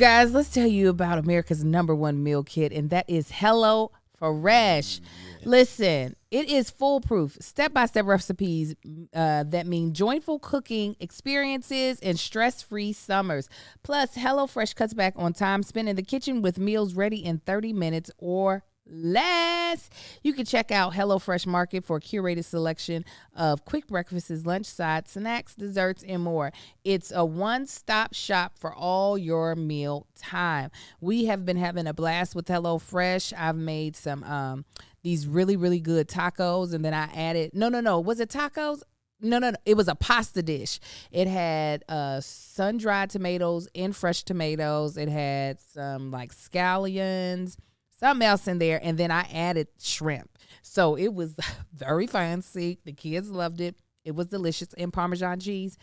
guys, let's tell you about America's #1 meal kit, and that is Hello Fresh. Listen, it is foolproof, step-by-step recipes that mean joyful cooking experiences and stress-free summers. Plus, HelloFresh cuts back on time spent in the kitchen with meals ready in 30 minutes or less. You can check out HelloFresh Market for a curated selection of quick breakfasts, lunch sides, snacks, desserts, and more. It's a one-stop shop for all your meal time. We have been having a blast with HelloFresh. I've made some these really, really good tacos, and then I added was it tacos? No. It was a pasta dish. It had sun-dried tomatoes and fresh tomatoes. It had some like scallions, something else in there, and then I added shrimp. So it was very fancy. The kids loved it. It was delicious, and Parmesan cheese.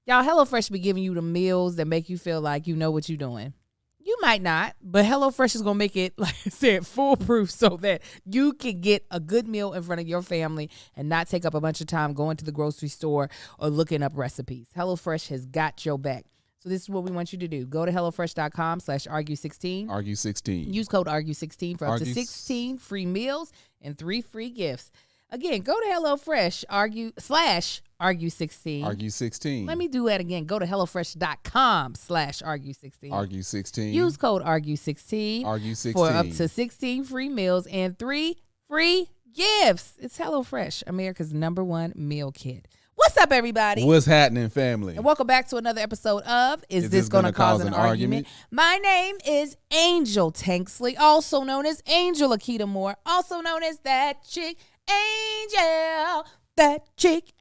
Y'all, HelloFresh be giving you the meals that make you feel like you know what you're doing. You might not, but HelloFresh is going to make it, like I said, foolproof so that you can get a good meal in front of your family and not take up a bunch of time going to the grocery store or looking up recipes. HelloFresh has got your back. So this is what we want you to do. Go to HelloFresh.com/argue16. Argue16. Use code argue16 for up to 16 free meals and 3 free gifts. Again, go to HelloFresh, /argue16. Argue16. Let me do that again. Go to HelloFresh.com/argue16. Argue16. Use code argue16. Argue16. For up to 16 free meals and 3 free gifts. It's HelloFresh, America's #1 meal kit. What's up, everybody? What's happening, family? And welcome back to another episode of Is This Gonna Cause an Argument? My name is Angel Tanksley, also known as Angel Akita Moore, also known as That Chick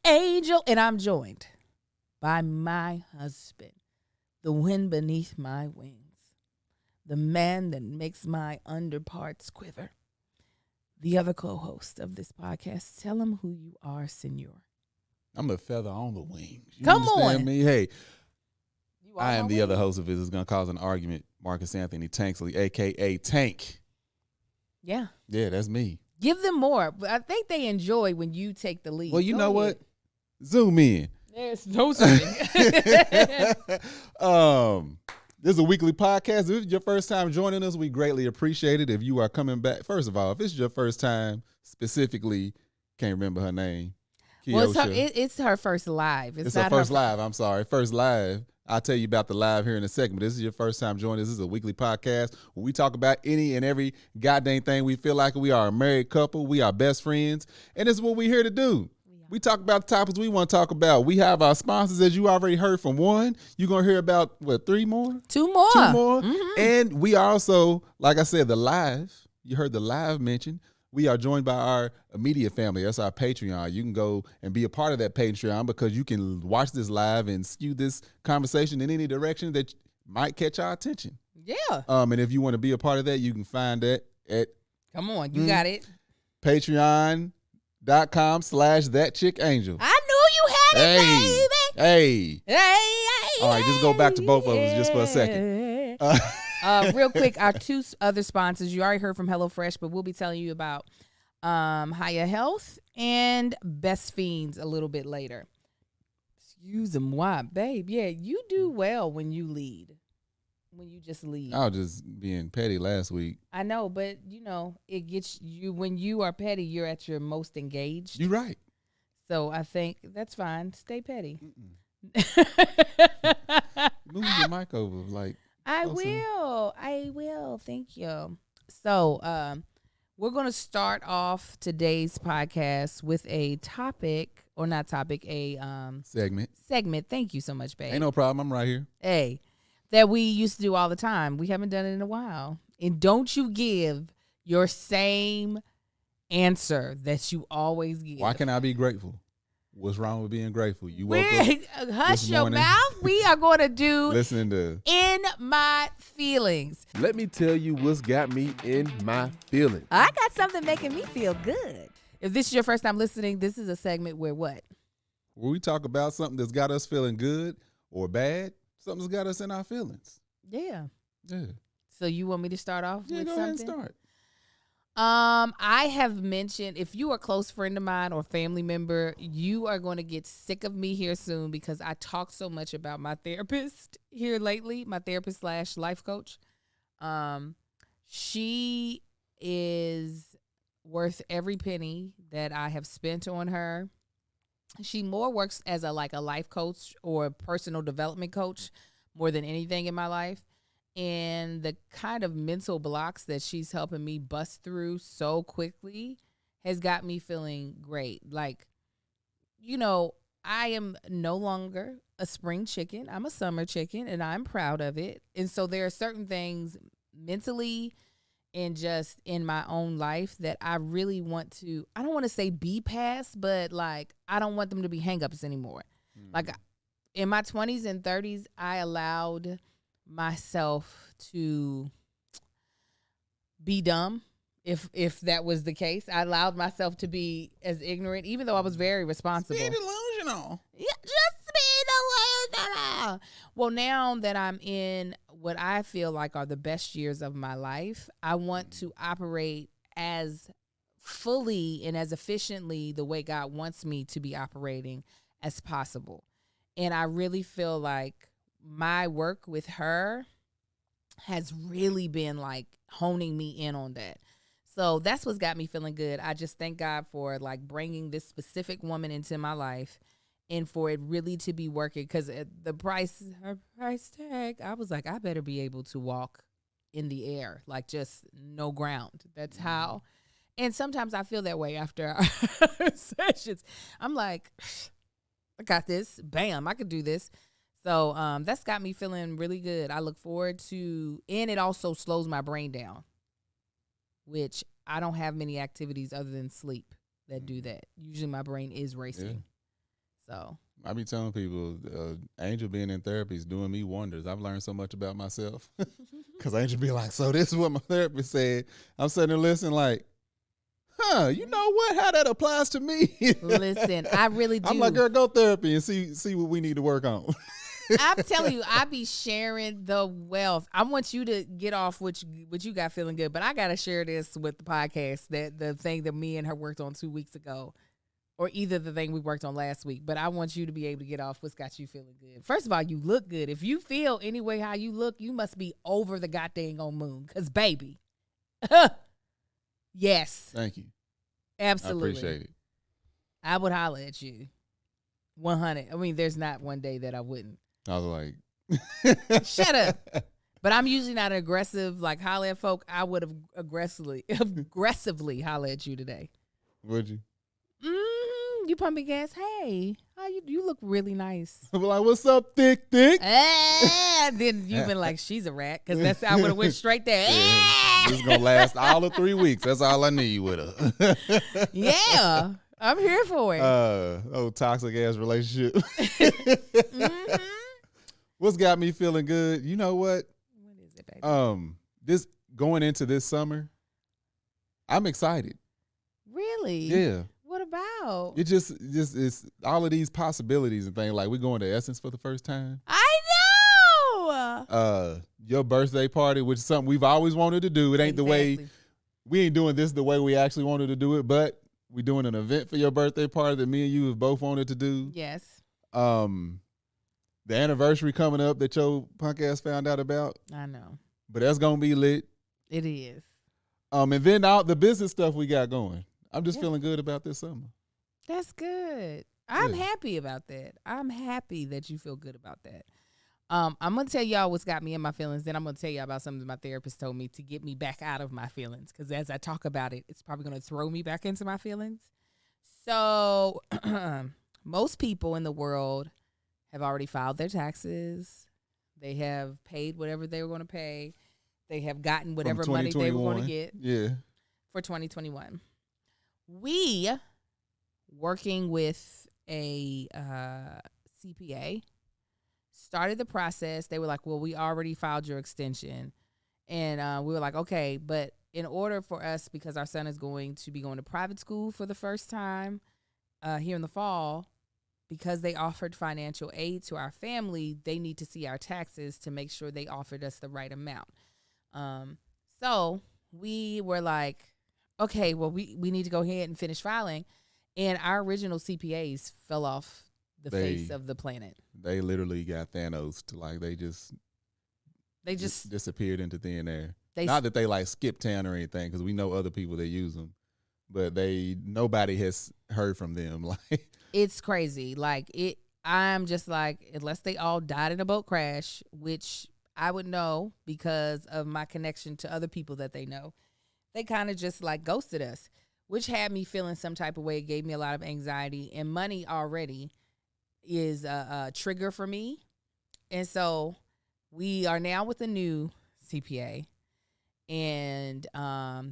Angel, and I'm joined by my husband, the wind beneath my wings, the man that makes my underparts quiver, the other co-host of this podcast. Tell him who you are, senor. I'm a feather on the wings. You Come understand on. me? Hey, You I are am my the other wings. host of Is This Gonna Cause an Argument, Marcus Anthony Tanksley, a.k.a. Tank. Yeah. Yeah, that's me. Give them more. But I think they enjoy when you take the lead. Well, you Go know ahead. what? Zoom in. There's no zooming. This is a weekly podcast. If this is your first time joining us, we greatly appreciate it. If you are coming back, first of all, if it's your first time, specifically, can't remember her name. Well, Kiosha. it's her first live. It's not her first live. I'm sorry. First live. I'll tell you about the live here in a second. But this is your first time joining us. This is a weekly podcast where we talk about any and every goddamn thing we feel like. We are a married couple. We are best friends. And this is what we're here to do. We talk about the topics we want to talk about. We have our sponsors, as you already heard from one. You're going to hear about, what, 3 more? 2 more. 2 more. Mm-hmm. And we also, like I said, the live. You heard the live mention. We are joined by our immediate family. That's our Patreon. You can go and be a part of that Patreon because you can watch this live and skew this conversation in any direction that might catch our attention. Yeah. And if you want to be a part of that, you can find that at Come on. You got it. patreon.com/thatchickangel. I knew you had it, Hey. baby. All right, just go back to both of us just for a second. Real quick, our 2 other sponsors. You already heard from HelloFresh, but we'll be telling you about Higher Health and Best Fiends a little bit later. Excuse them, why, babe? Yeah, you do well when you lead. When you just lead. I was just being petty last week. I know, but you know, it gets you when you are petty, you're at your most engaged. You're right. So I think that's fine. Stay petty. Move your mic over, like. I closer. will. Thank you. So, we're going to start off today's podcast with a topic, or not topic, a Segment. Thank you so much, babe. Ain't no problem. I'm right here. Hey, that we used to do all the time. We haven't done it in a while. And don't you give your same answer that you always give. Why can't I be grateful? What's wrong with being grateful? You woke up Hush this your morning mouth. We are going to do listening to In My Feelings. Let me tell you what's got me in my feelings. I got something making me feel good. If this is your first time listening, this is a segment where what? where we talk about something that's got us feeling good or bad, something that's got us in our feelings. Yeah. Yeah. So you want me to start off Yeah, with go something? ahead and start. I have mentioned, if you are a close friend of mine or family member, you are going to get sick of me here soon because I talk so much about my therapist here lately, my therapist / life coach. She is worth every penny that I have spent on her. She more works as a life coach or personal development coach more than anything in my life. And the kind of mental blocks that she's helping me bust through so quickly has got me feeling great. Like, I am no longer a spring chicken. I'm a summer chicken, and I'm proud of it. And so there are certain things mentally and just in my own life that I really want to, I don't want to say be past, but like, I don't want them to be hangups anymore. Mm-hmm. Like in my 20s and 30s, I allowed myself to be dumb. If that was the case, I allowed myself to be as ignorant, even though I was very responsible. Being delusional. Yeah, just being delusional. Well, now that I'm in what I feel like are the best years of my life, I want to operate as fully and as efficiently the way God wants me to be operating as possible. And I really feel like my work with her has really been like honing me in on that. So that's what's got me feeling good. I just thank God for like bringing this specific woman into my life and for it really to be working, because her price tag, I was like, I better be able to walk in the air, like just no ground. That's how. And sometimes I feel that way after our sessions. I'm like, I got this. Bam, I could do this. So that's got me feeling really good. I look forward to, and it also slows my brain down, which I don't have many activities other than sleep that do that. Usually my brain is racing. Yeah. So I be telling people, Angel being in therapy is doing me wonders. I've learned so much about myself. Because Angel be like, so this is what my therapist said. I'm sitting there listening like, you know what? How that applies to me. Listen, I really do. I'm like, girl, go therapy and see what we need to work on. I'm telling you, I be sharing the wealth. I want you to get off what you got feeling good, but I got to share this with the podcast, that the thing that me and her worked on 2 weeks ago, or either the thing we worked on last week. But I want you to be able to get off what's got you feeling good. First of all, you look good. If you feel any way how you look, you must be over the goddamn on moon. Because, baby, yes. Thank you. Absolutely. I appreciate it. I would holler at you. 100. I mean, there's not one day that I wouldn't. I was like, shut up. But I'm usually not aggressive, like holler at folk. I would have aggressively holler at you today. Would you? You pumping gas? Hey, how you look really nice. I'm like, what's up, thick? Then you've been like, she's a rat, because that's I would have went straight there. Yeah, this is gonna last all of 3 weeks. That's all I need with her. Yeah, I'm here for it. Toxic ass relationship. What's got me feeling good? You know what? What is it, baby? This going into this summer, I'm excited. Really? Yeah. What about? It just it's all of these possibilities and things. Like, we're going to Essence for the first time. I know. Your birthday party, which is something we've always wanted to do. It ain't the way, we ain't doing this the way we actually wanted to do it, but we're doing an event for your birthday party that me and you have both wanted to do. Yes. The anniversary coming up that your punk ass found out about. I know. But that's gonna be lit. It is. And then all the business stuff we got going. I'm just feeling good about this summer. That's good. I'm happy about that. I'm happy that you feel good about that. I'm going to tell y'all what's got me in my feelings. Then I'm going to tell y'all about something my therapist told me to get me back out of my feelings. Because as I talk about it, it's probably going to throw me back into my feelings. So most people in the world have already filed their taxes. They have paid whatever they were going to pay. They have gotten whatever money they were going to get for 2021. We, working with a CPA, started the process. They were like, well, we already filed your extension. And we were like, okay, but in order for us, because our son is going to be going to private school for the first time here in the fall, because they offered financial aid to our family, they need to see our taxes to make sure they offered us the right amount. So we were like, okay, well, we need to go ahead and finish filing. And our original CPAs fell off the face of the planet. They literally got Thanos to like, they just disappeared into thin air. Not that they like skip town or anything, because we know other people that use them, but nobody has heard from them. Like, it's crazy. Like I'm just like, unless they all died in a boat crash, which I would know because of my connection to other people that they know, they kind of just like ghosted us, which had me feeling some type of way. It gave me a lot of anxiety, and money already is a trigger for me. And so we are now with a new CPA, and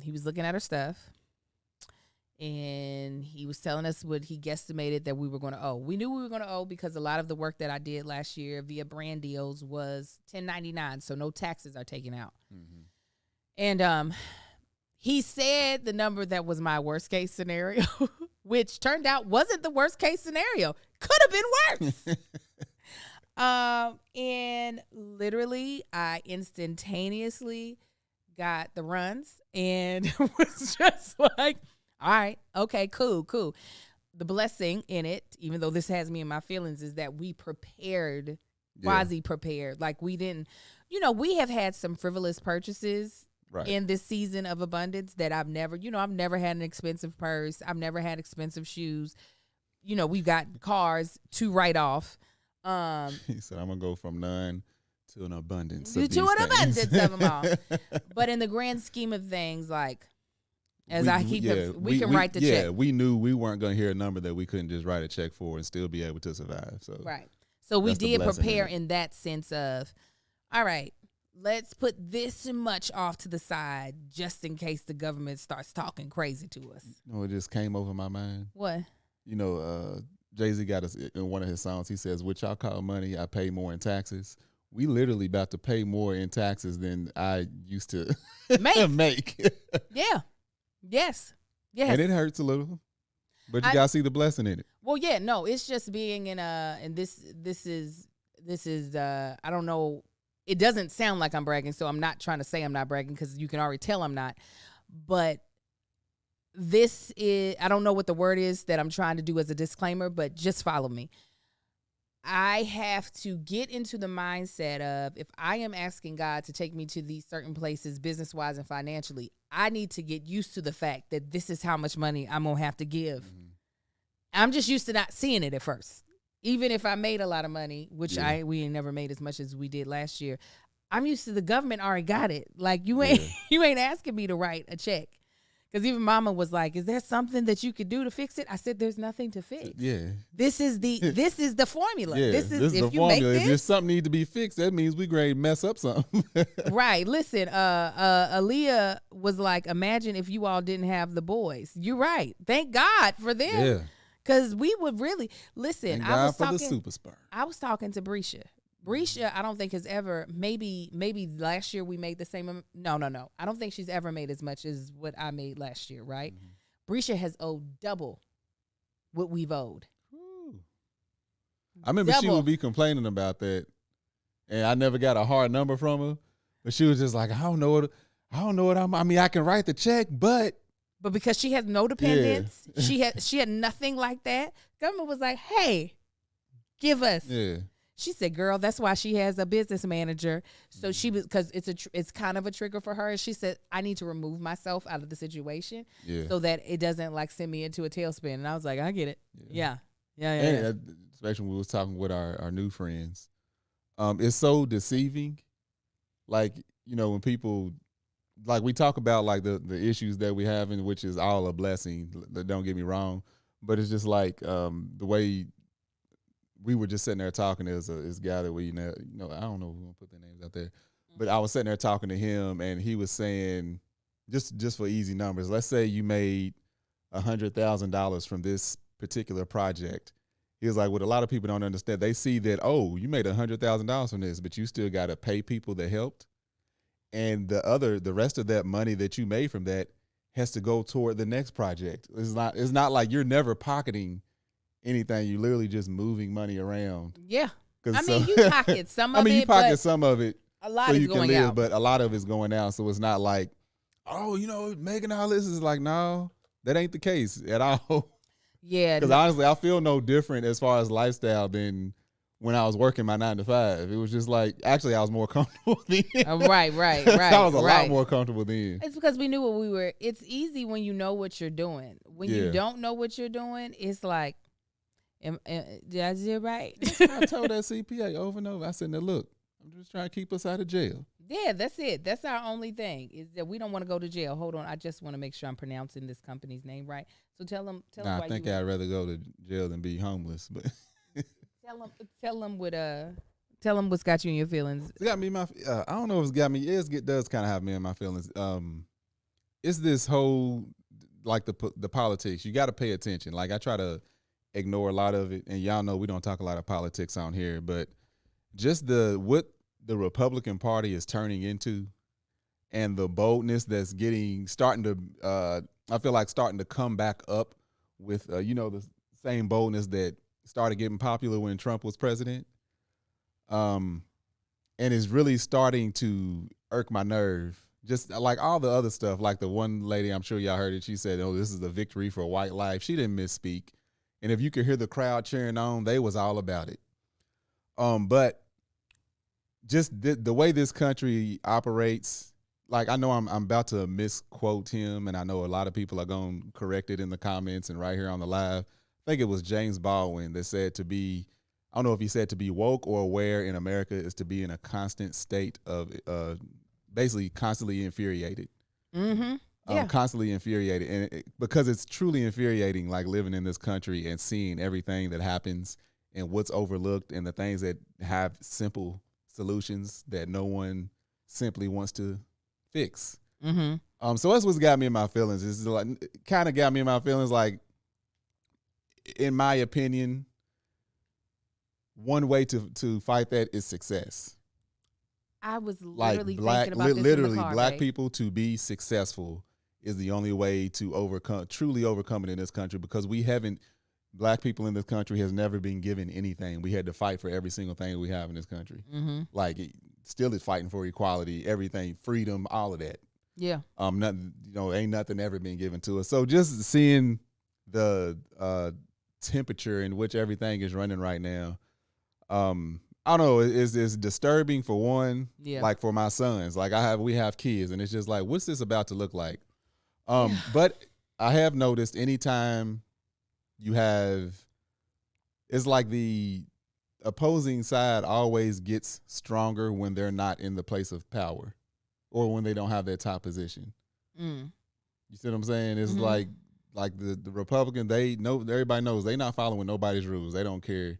he was looking at our stuff, and he was telling us what he guesstimated that we were going to owe. We knew we were going to owe because a lot of the work that I did last year via brand deals was 1099, so no taxes are taken out. Mm-hmm. And he said the number that was my worst case scenario, which turned out wasn't the worst case scenario. Could have been worse. And literally I instantaneously got the runs and was just like, all right, okay, cool. The blessing in it, even though this has me in my feelings, is that we prepared, quasi prepared. Like we didn't, we have had some frivolous purchases in this season of abundance that I've never had an expensive purse. I've never had expensive shoes. We've got cars to write off. He said, I'm going to go from none to an abundance. To an abundance of them all. But in the grand scheme of things, like, we can write the check. Yeah, we knew we weren't going to hear a number that we couldn't just write a check for and still be able to survive. So right. So we did prepare in that sense of, all right, let's put this much off to the side just in case the government starts talking crazy to us. It just came over my mind. What? Jay-Z got us in one of his songs. He says, what y'all call money, I pay more in taxes. We literally about to pay more in taxes than I used to make. Yeah. Yes. And it hurts a little, but you gotta see the blessing in it. Well, yeah, no, it's just being in and this is I don't know. It doesn't sound like I'm bragging, so I'm not trying to say I'm not bragging because you can already tell I'm not. But this is, I don't know what the word is that I'm trying to do as a disclaimer, but just follow me. I have to get into the mindset of, if I am asking God to take me to these certain places business-wise and financially, I need to get used to the fact that this is how much money I'm going to have to give. Mm-hmm. I'm just used to not seeing it at first. Even if I made a lot of money, which we ain't never made as much as we did last year, I'm used to the government already got it. Like you ain't asking me to write a check. Because even Mama was like, is there something that you could do to fix it? I said, there's nothing to fix. Yeah. This is the formula. Yeah, this is the formula. If there's something need to be fixed, that means we going to mess up something. Right. Listen, Aaliyah was like, imagine if you all didn't have the boys. You're right. Thank God for them. Yeah. Because we would really, listen. Thank God for the super sperm. I was talking to Brescia. Brescia, I don't think has ever, maybe last year we made the same. No. I don't think she's ever made as much as what I made last year, right? Mm-hmm. Brescia has owed double what we've owed. Ooh. I remember she would be complaining about that, and I never got a hard number from her. But she was just like, I don't know what I mean, I can write the check, but because she has no dependents, she had nothing like that. Government was like, hey, give us. Yeah. She said, girl, that's why she has a business manager. So she was, because it's kind of a trigger for her. She said, I need to remove myself out of the situation so that it doesn't like send me into a tailspin. And I was like, I get it. Yeah. Especially when we was talking with our new friends. It's so deceiving. Like, when people, like we talk about like the issues that we have, which is all a blessing. Don't get me wrong. But it's just like the way we were just sitting there talking. There's this guy that we, I don't know if we're going to put their names out there. But I was sitting there talking to him, and he was saying, just for easy numbers, let's say you made $100,000 from this particular project. He was like, what a lot of people don't understand, they see that, oh, you made $100,000 from this, but you still got to pay people that helped. And the rest of that money that you made from that has to go toward the next project. It's not like you're never pocketing anything. You're literally just moving money around. Yeah. You pocket some of it. You pocket some of it. A lot is going out. But a lot of it's going out. So it's not like, oh, making all this is like, no, that ain't the case at all. Yeah. Because honestly, I feel no different as far as lifestyle than when I was working my 9 to 5. It was just like, actually, I was more comfortable then. Right. I was a lot more comfortable then. It's because we knew what we were. It's easy when you know what you're doing. When you don't know what you're doing, it's like, did I do it right? I told that CPA over and over. I said, now look, I'm just trying to keep us out of jail. Yeah, that's it. That's our only thing is that we don't want to go to jail. Hold on, I just want to make sure I'm pronouncing this company's name right. So tell them. I think I'd rather go to jail than be homeless. But tell them what's got you in your feelings. It's got me I don't know if it's got me. It does kind of have me in my feelings. It's this whole like the politics. You got to pay attention. Like I try to ignore a lot of it, and y'all know we don't talk a lot of politics on here, but just what the Republican Party is turning into and the boldness that's starting to come back up with, the same boldness that started getting popular when Trump was president. And is really starting to irk my nerve. Just like all the other stuff, like the one lady, I'm sure y'all heard it. She said, oh, this is a victory for white life. She didn't misspeak. And if you could hear the crowd cheering on, they was all about it. But just the way this country operates, like I know I'm about to misquote him, and I know a lot of people are going to correct it in the comments and right here on the live. I think it was James Baldwin that said I don't know if he said to be woke or aware in America is to be in a constant state of basically constantly infuriated. Mm-hmm. Yeah. Constantly infuriated. And because it's truly infuriating, like living in this country and seeing everything that happens and what's overlooked and the things that have simple solutions that no one simply wants to fix. Mm-hmm. So that's what's got me in my feelings. It's like kind of got me in my feelings. Like, in my opinion, one way to fight that is success. I was Like thinking about this literally in the car, black babe. people to be successful is the only way to truly overcome it in this country, because black people in this country has never been given anything. We had to fight for every single thing we have in this country. Mm-hmm. Like still is fighting for equality, everything, freedom, all of that. Yeah. Nothing, ain't nothing ever been given to us. So just seeing the temperature in which everything is running right now, I don't know, it's disturbing for one. Yeah. Like for my sons, like we have kids, and it's just like, what's this about to look like? But I have noticed anytime it's like the opposing side always gets stronger when they're not in the place of power or when they don't have their top position. Mm. You see what I'm saying? It's like the Republican, everybody knows they not following nobody's rules. They don't care.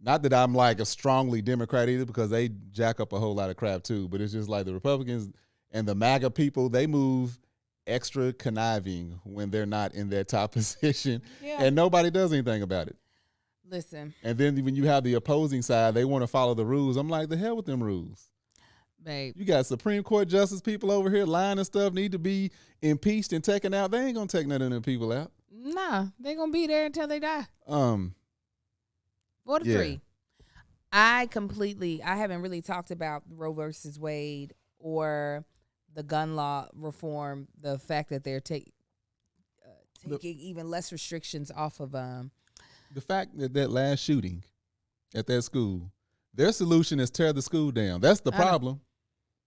Not that I'm like a strongly Democrat either, because they jack up a whole lot of crap too, but it's just like the Republicans and the MAGA people, they move extra conniving when they're not in their top position, and nobody does anything about it. Listen. And then when you have the opposing side, they want to follow the rules. I'm like, the hell with them rules. Babe. You got Supreme Court justice people over here lying and stuff, need to be impeached and taken out. They ain't going to take none of them people out. Nah, they going to be there until they die. 4 to 3. I haven't really talked about Roe versus Wade or the gun law reform, the fact that they're taking even less restrictions off of the fact that last shooting at that school, their solution is tear the school down. That's the problem.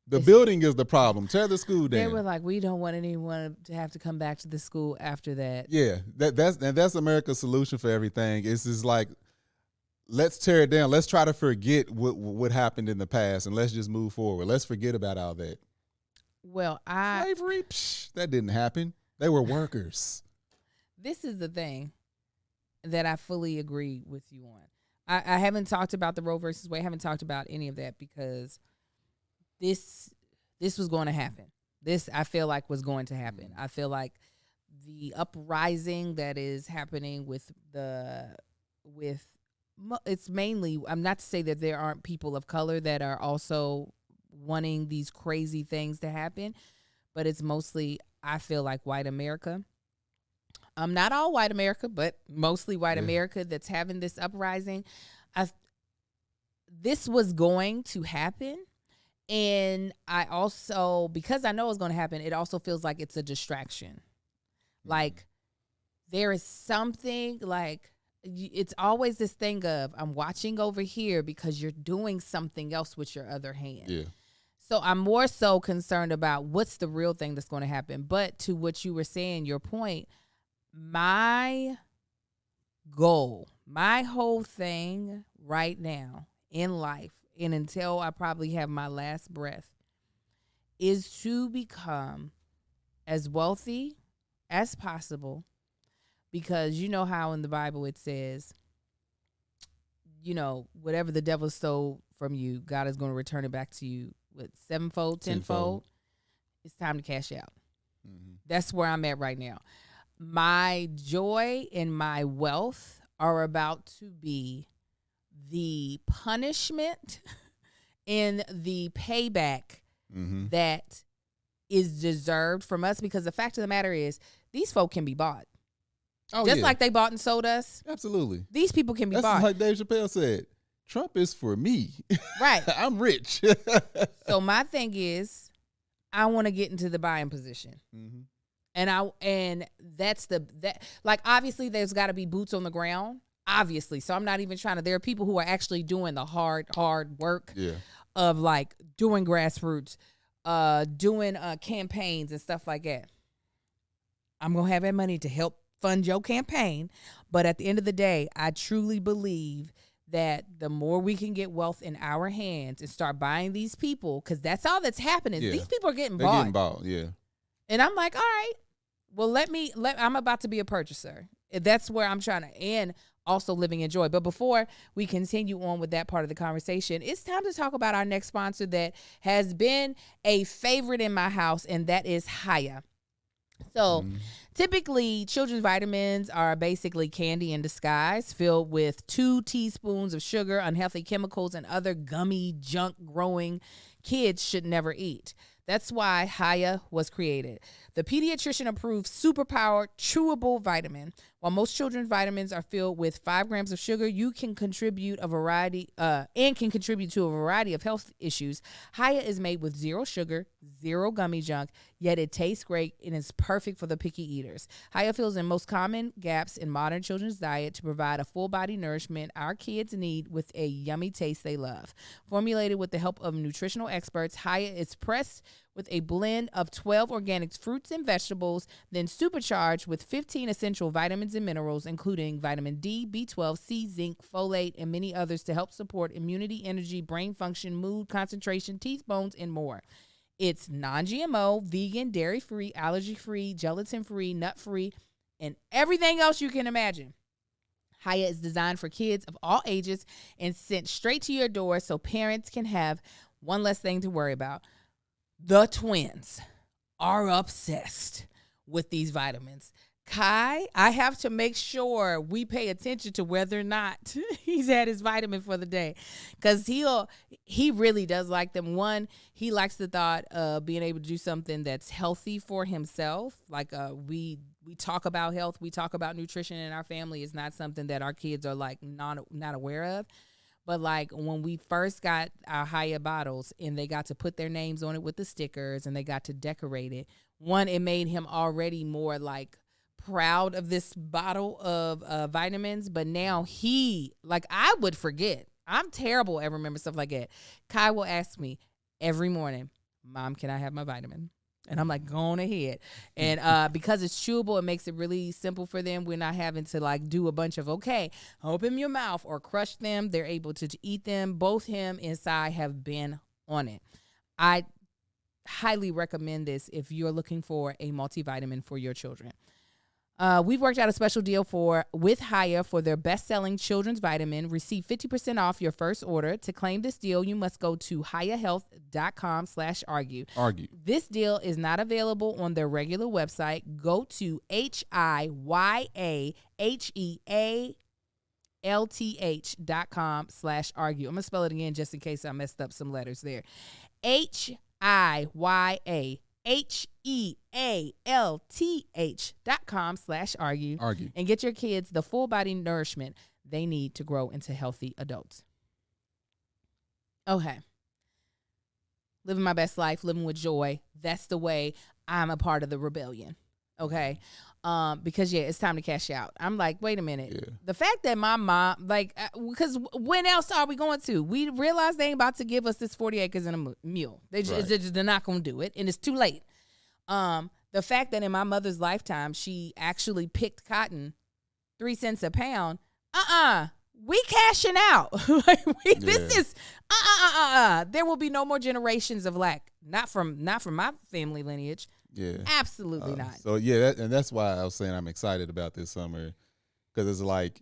The building is the problem. Tear the school down. They were like, we don't want anyone to have to come back to the school after that. Yeah, that's America's solution for everything. It's just like, let's tear it down. Let's try to forget what happened in the past, and let's just move forward. Let's forget about all that. Well, slavery, that didn't happen. They were workers. This is the thing that I fully agree with you on. I haven't talked about the Roe versus Wade. I haven't talked about any of that because this was going to happen. This, I feel like, was going to happen. I feel like the uprising that is happening it's mainly, I'm not to say that there aren't people of color that are also wanting these crazy things to happen, but it's mostly, I feel like, white America. Not all white America, but mostly white America that's having this uprising. This was going to happen, And I also, because I know it's going to happen, it also feels like it's a distraction. Like there is something like, it's always this thing of I'm watching over here because you're doing something else with your other hand. Yeah. So I'm more so concerned about what's the real thing that's going to happen. But to what you were saying, your point, my goal, my whole thing right now in life, and until I probably have my last breath, is to become as wealthy as possible. Because you know how in the Bible it says, you know, whatever the devil stole from you, God is going to return it back to you with sevenfold, tenfold. It's time to cash out. Mm-hmm. That's where I'm at right now. My joy and my wealth are about to be the punishment and the payback that is deserved from us, because the fact of the matter is these folk can be bought. Oh, just like they bought and sold us. Absolutely. These people can be bought. That's like Dave Chappelle said, Trump is for me. Right. I'm rich. So my thing is, I want to get into the buying position. Mm-hmm. And that's like, obviously there's got to be boots on the ground. Obviously. So I'm not even trying to, there are people who are actually doing the hard work of like doing grassroots, doing campaigns and stuff like that. I'm going to have that money to help fund your campaign. But at the end of the day, I truly believe that the more we can get wealth in our hands and start buying these people, because that's all that's happening. Yeah. These people are getting bought. They're getting bought, yeah. And I'm like, all right, well, I'm about to be a purchaser. That's where I'm trying to, and also living in joy. But before we continue on with that part of the conversation, it's time to talk about our next sponsor that has been a favorite in my house, and that is Hiya. So typically, children's vitamins are basically candy in disguise, filled with 2 teaspoons of sugar, unhealthy chemicals, and other gummy junk growing kids should never eat. That's why Hiya was created. The pediatrician-approved superpowered chewable vitamin. While most children's vitamins are filled with 5 grams of sugar, you can contribute to a variety of health issues. Hiya is made with 0 sugar, 0 gummy junk, yet it tastes great and is perfect for the picky eaters. Hiya fills in most common gaps in modern children's diet to provide a full-body nourishment our kids need with a yummy taste they love. Formulated with the help of nutritional experts, Hiya is pressed with a blend of 12 organic fruits and vegetables, then supercharged with 15 essential vitamins and minerals, including vitamin D, B12, C, zinc, folate, and many others to help support immunity, energy, brain function, mood, concentration, teeth, bones, and more. It's non-GMO, vegan, dairy-free, allergy-free, gelatin-free, nut-free, and everything else you can imagine. Hiya is designed for kids of all ages and sent straight to your door so parents can have one less thing to worry about. The twins are obsessed with these vitamins. Kai, I have to make sure we pay attention to whether or not he's had his vitamin for the day, because he really does like them. One, he likes the thought of being able to do something that's healthy for himself. Like we talk about health, we talk about nutrition in our family. It's not something that our kids are like not aware of. But like when we first got our Hiya bottles and they got to put their names on it with the stickers and they got to decorate it, one, it made him already more like proud of this bottle of vitamins. But now I would forget. I'm terrible at remembering stuff like that. Kai will ask me every morning, Mom, can I have my vitamin? And I'm like, go on ahead. And because it's chewable, it makes it really simple for them. We're not having to like do a bunch of, okay, open your mouth or crush them. They're able to eat them. Both him and Sai have been on it. I highly recommend this if you're looking for a multivitamin for your children. We've worked out a special deal with Hiya for their best-selling children's vitamin. Receive 50% off your first order. To claim this deal, you must go to hiyahealth.com/argue. This deal is not available on their regular website. Go to hiyahealth.com/argue. I'm going to spell it again just in case I messed up some letters there. hiyahealth.com/argue and get your kids the full body nourishment they need to grow into healthy adults. Okay. living my best life, living with joy. That's the way I'm a part of the rebellion. Okay. Because it's time to cash out. I'm like, wait a minute. Yeah. The fact that my mom, like, because when else are we going to? We realize they ain't about to give us this 40 acres and a mule. They're not going to do it, and it's too late. The fact that in my mother's lifetime, she actually picked cotton 3 cents a pound. We cashing out. This is There will be no more generations of lack. Not from my family lineage. Yeah, absolutely not. So yeah, that's why I was saying I'm excited about this summer, because it's like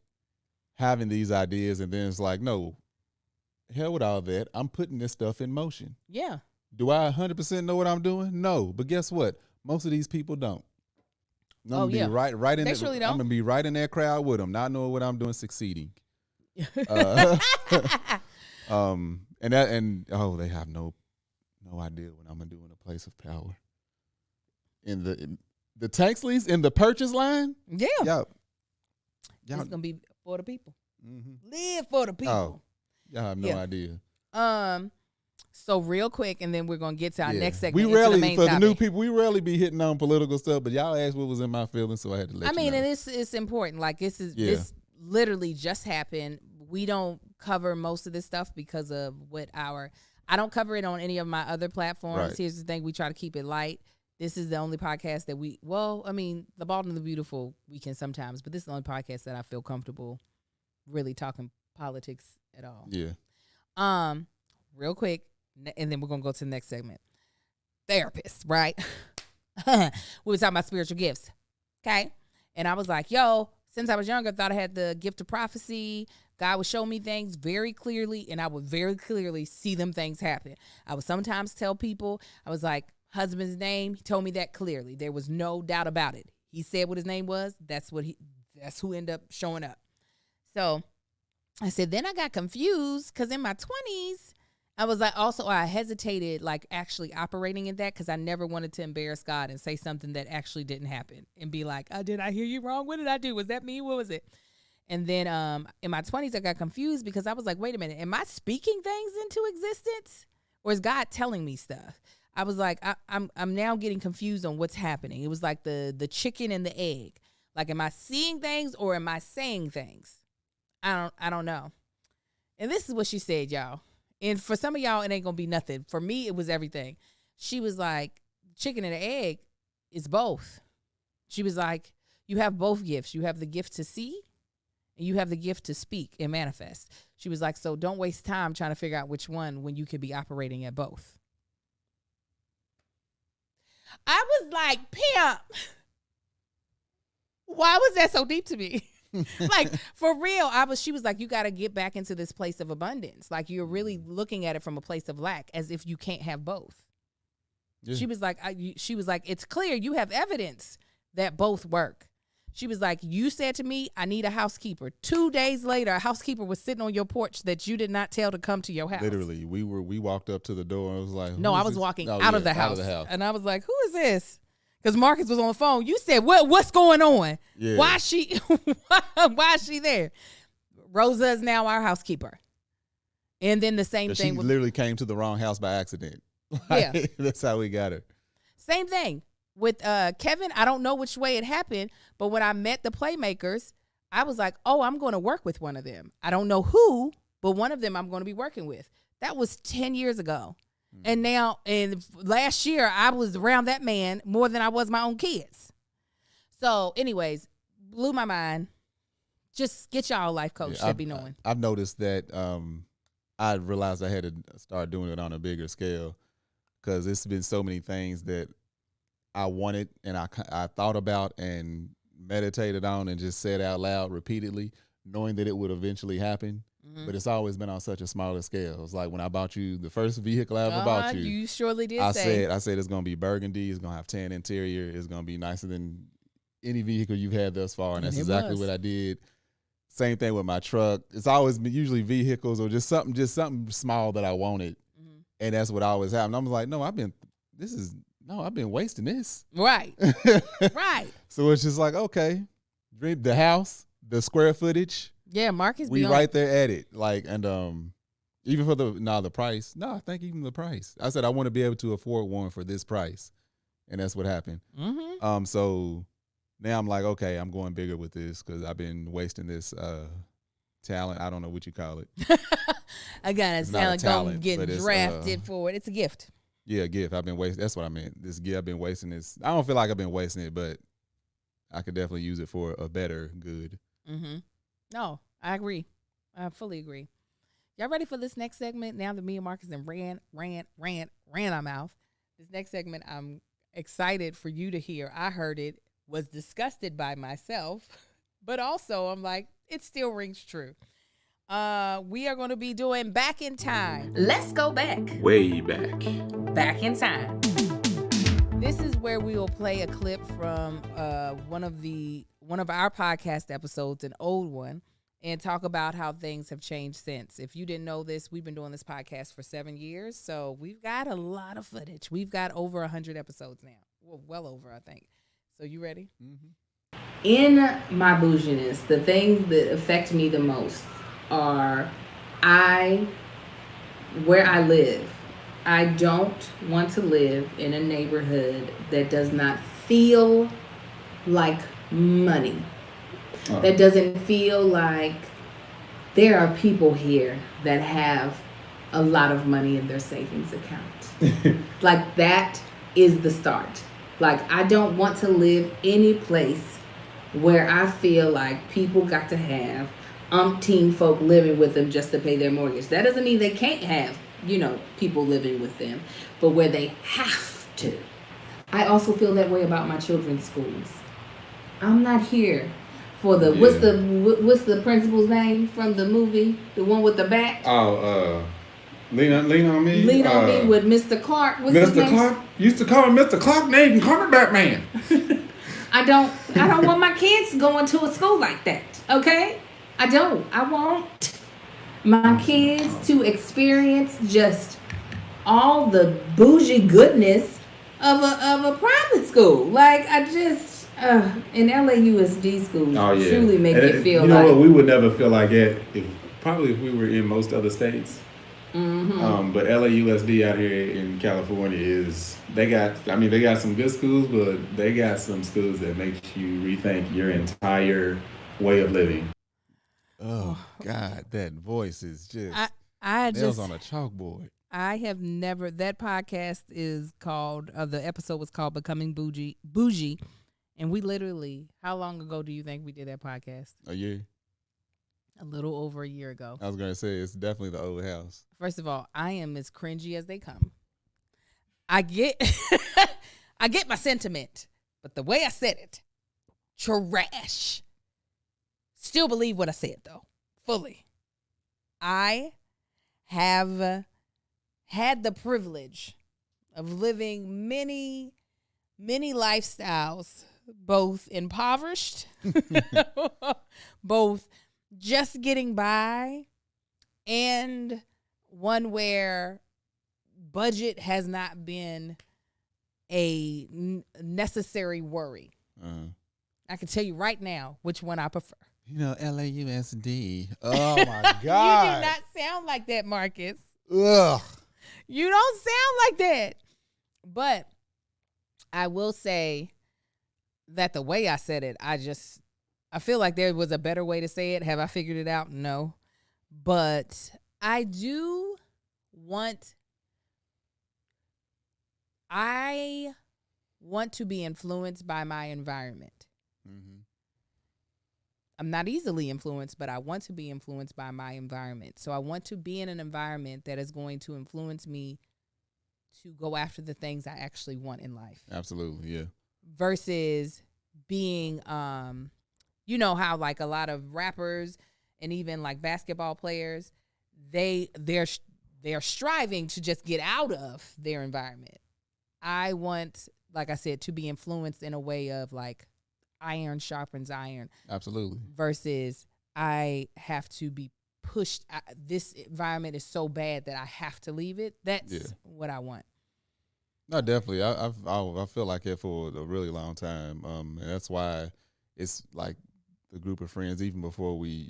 having these ideas, and then it's like, no, hell with all that. I'm putting this stuff in motion. Yeah. Do I 100% know what I'm doing? No, but guess what? Most of these people don't. I'm gonna be right in. They surely don't. I'm gonna be right in that crowd with them, not knowing what I'm doing, succeeding. They have no idea what I'm gonna do in a place of power. In the Tanksleys in the purchase line. Yeah. Y'all. It's gonna be for the people. Mm-hmm. Live for the people. Oh, y'all have no idea. So real quick, and then we're gonna get to our next segment. We rarely, the for the new people, we rarely be hitting on political stuff, but y'all asked what was in my feelings, so I had to let you know. and it's important. Like this literally just happened. We don't cover most of this stuff because of I don't cover it on any of my other platforms. Right. Here's the thing: we try to keep it light. This is the only podcast that the Bald and the Beautiful we can sometimes, but this is the only podcast that I feel comfortable really talking politics at all. Yeah. Real quick, and then we're gonna go to the next segment. Therapist, right? We were talking about spiritual gifts, okay? And I was like, yo, since I was younger, I thought I had the gift of prophecy. God would show me things very clearly, and I would very clearly see them things happen. I would sometimes tell people, I was like, husband's name, he told me that clearly. There was no doubt about it. He said what his name was. That's who ended up showing up. So I said, then I got confused because in my 20s, I was like, also, I hesitated like actually operating in that because I never wanted to embarrass God and say something that actually didn't happen and be like, oh, did I hear you wrong? What did I do? Was that me? What was it? And then in my 20s, I got confused because I was like, wait a minute, am I speaking things into existence, or is God telling me stuff? I was like, I'm now getting confused on what's happening. It was like the chicken and the egg. Like, am I seeing things or am I saying things? I don't know. And this is what she said, y'all. And for some of y'all, it ain't gonna be nothing. For me, it was everything. She was like, chicken and the egg is both. She was like, you have both gifts. You have the gift to see, and you have the gift to speak and manifest. She was like, so don't waste time trying to figure out which one when you could be operating at both. I was like, pimp, why was that so deep to me? Like, for real, she was like, you got to get back into this place of abundance. Like, you're really looking at it from a place of lack, as if you can't have both. Yeah. She was like, it's clear you have evidence that both work. She was like, you said to me, I need a housekeeper. 2 days later, a housekeeper was sitting on your porch that you did not tell to come to your house. Literally, we walked up to the door and I was like, no, I was walking out of the house. And I was like, who is this? Because Marcus was on the phone. You said, what's going on? Yeah. Why is she there? Rosa is now our housekeeper. And then the same thing. She literally came to the wrong house by accident. Yeah. That's how we got her. Same thing. With Kevin, I don't know which way it happened, but when I met the playmakers, I was like, oh, I'm going to work with one of them. I don't know who, but one of them I'm going to be working with. That was 10 years ago. And now, and last year, I was around that man more than I was my own kids. So, anyways, blew my mind. Just get y'all a life coach should be knowing. I've noticed that I realized I had to start doing it on a bigger scale, because it's been so many things that I wanted and I thought about and meditated on and just said out loud repeatedly, knowing that it would eventually happen. Mm-hmm. But it's always been on such a smaller scale. It's like when I bought you the first vehicle I ever bought you. You surely did. I said it's going to be burgundy. It's going to have tan interior. It's going to be nicer than any vehicle you've had thus far. And that's exactly what I did. Same thing with my truck. It's always been usually vehicles or just something small that I wanted. Mm-hmm. And that's what always happened. I was like, no, I've been wasting this. Right. Right. So it's just like, okay, the house, the square footage. Yeah, Marcus. We right there at it. Like, and Even for the price. No, I think even the price. I said I want to be able to afford one for this price, and that's what happened. Mm-hmm. So now I'm like, okay, I'm going bigger with this because I've been wasting this talent. I don't know what you call it. Again, It's it not sounds a like talent, I'm getting but it's, drafted for it. It's a gift. Yeah, a gift. I've been wasting. That's what I meant. This gift. I've been wasting this. I don't feel like I've been wasting it, but I could definitely use it for a better good. Mm-hmm. No, I agree. I fully agree. Y'all ready for this next segment? Now that me and Marcus and ran our mouth. This next segment, I'm excited for you to hear. I heard it, was disgusted by myself, but also I'm like, it still rings true. We are going to be doing Back in Time. Let's go back. Way back. Back in Time. This is where we will play a clip from one of our podcast episodes, an old one, and talk about how things have changed since. If you didn't know this, we've been doing this podcast for 7 years, so we've got a lot of footage. We've got over 100 episodes now. Well over, I think. So you ready? Mm-hmm. In my bouginess, the things that affect me the most are where I live. I don't want to live in a neighborhood that does not feel like money. That doesn't feel like there are people here that have a lot of money in their savings account. Like that is the start. Like I don't want to live any place where I feel like people got to have umpteen folk living with them just to pay their mortgage. That doesn't mean they can't have, people living with them, but where they have to. I also feel that way about my children's schools. I'm not here for the what's the principal's name from the movie, the one with the bat? Lean on me. Lean on me with Mr. Clark. What's his name? Mr. Clark used to call him Mr. Clark, named cornerback man. I don't want my kids going to a school like that. Okay, I don't. I want my kids to experience just all the bougie goodness of a private school. Like I just in LAUSD schools truly make you feel you know like what, we would never feel like that if we were in most other states. Mm-hmm. But LAUSD out here in California they got some good schools, but they got some schools that make you rethink your entire way of living. Oh God, that voice is just I nails just on a chalkboard. I have never. That podcast is called. The episode was called "Becoming Bougie," and we literally. How long ago do you think we did that podcast? A year. A little over a year ago. I was gonna say it's definitely the old house. First of all, I am as cringy as they come. I get, I get my sentiment, but the way I said it, trash. Still believe what I said though, fully. I have had the privilege of living many lifestyles, both impoverished, both just getting by, and one where budget has not been a necessary worry. I can tell you right now which one I prefer. LAUSD. Oh my God. You do not sound like that, Marcus. Ugh. You don't sound like that. But I will say that the way I said it, I feel like there was a better way to say it. Have I figured it out? No. But I want to be influenced by my environment. Mm-hmm. I'm not easily influenced, but I want to be influenced by my environment. So I want to be in an environment that is going to influence me to go after the things I actually want in life. Absolutely, yeah. Versus being, how like a lot of rappers and even like basketball players, they're striving to just get out of their environment. I want, like I said, to be influenced in a way of like, iron sharpens iron. Absolutely. Versus I have to be pushed. This environment is so bad that I have to leave it. That's what I want. No, definitely. I feel like it for a really long time. And that's why it's like the group of friends, even before we,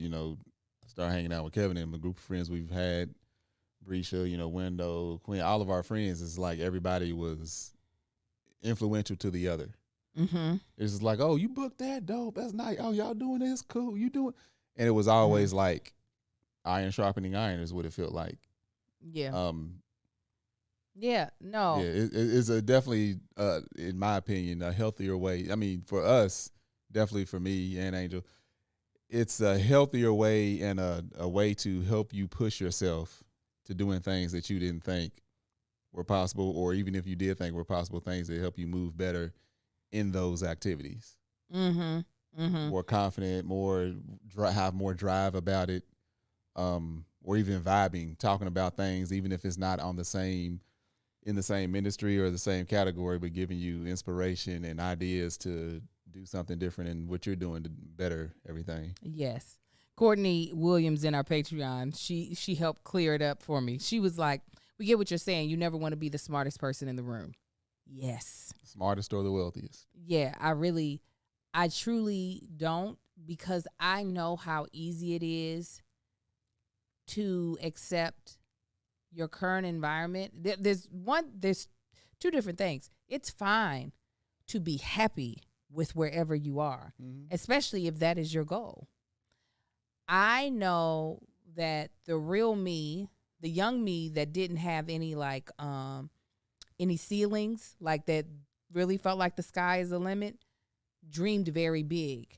start hanging out with Kevin and the group of friends we've had Brisha, Window, Quinn, all of our friends, it's like everybody was influential to the other. Mm-hmm. It's just like, oh, you booked that, dope. That's nice. Oh, y'all doing this, cool. You doing, and it was always like iron sharpening iron is what it felt like. Yeah. Yeah. No. Yeah, it's a definitely, in my opinion, a healthier way. I mean, for us, definitely for me and Angel, it's a healthier way and a way to help you push yourself to doing things that you didn't think were possible, or even if you did think were possible, things that help you move better in those activities. Mm-hmm. Mm-hmm. More confident, have more drive about it, or even vibing, talking about things, even if it's not in the same industry or the same category, but giving you inspiration and ideas to do something different in what you're doing to better everything. Yes. Courtney Williams in our Patreon, she helped clear it up for me. She was like, we get what you're saying. You never want to be the smartest person in the room. Yes. Smartest or the wealthiest. Yeah, I truly don't, because I know how easy it is to accept your current environment. There's two different things. It's fine to be happy with wherever you are, especially if that is your goal. I know that the real me, the young me that didn't have any any ceilings, like that really felt like the sky is the limit, dreamed very big.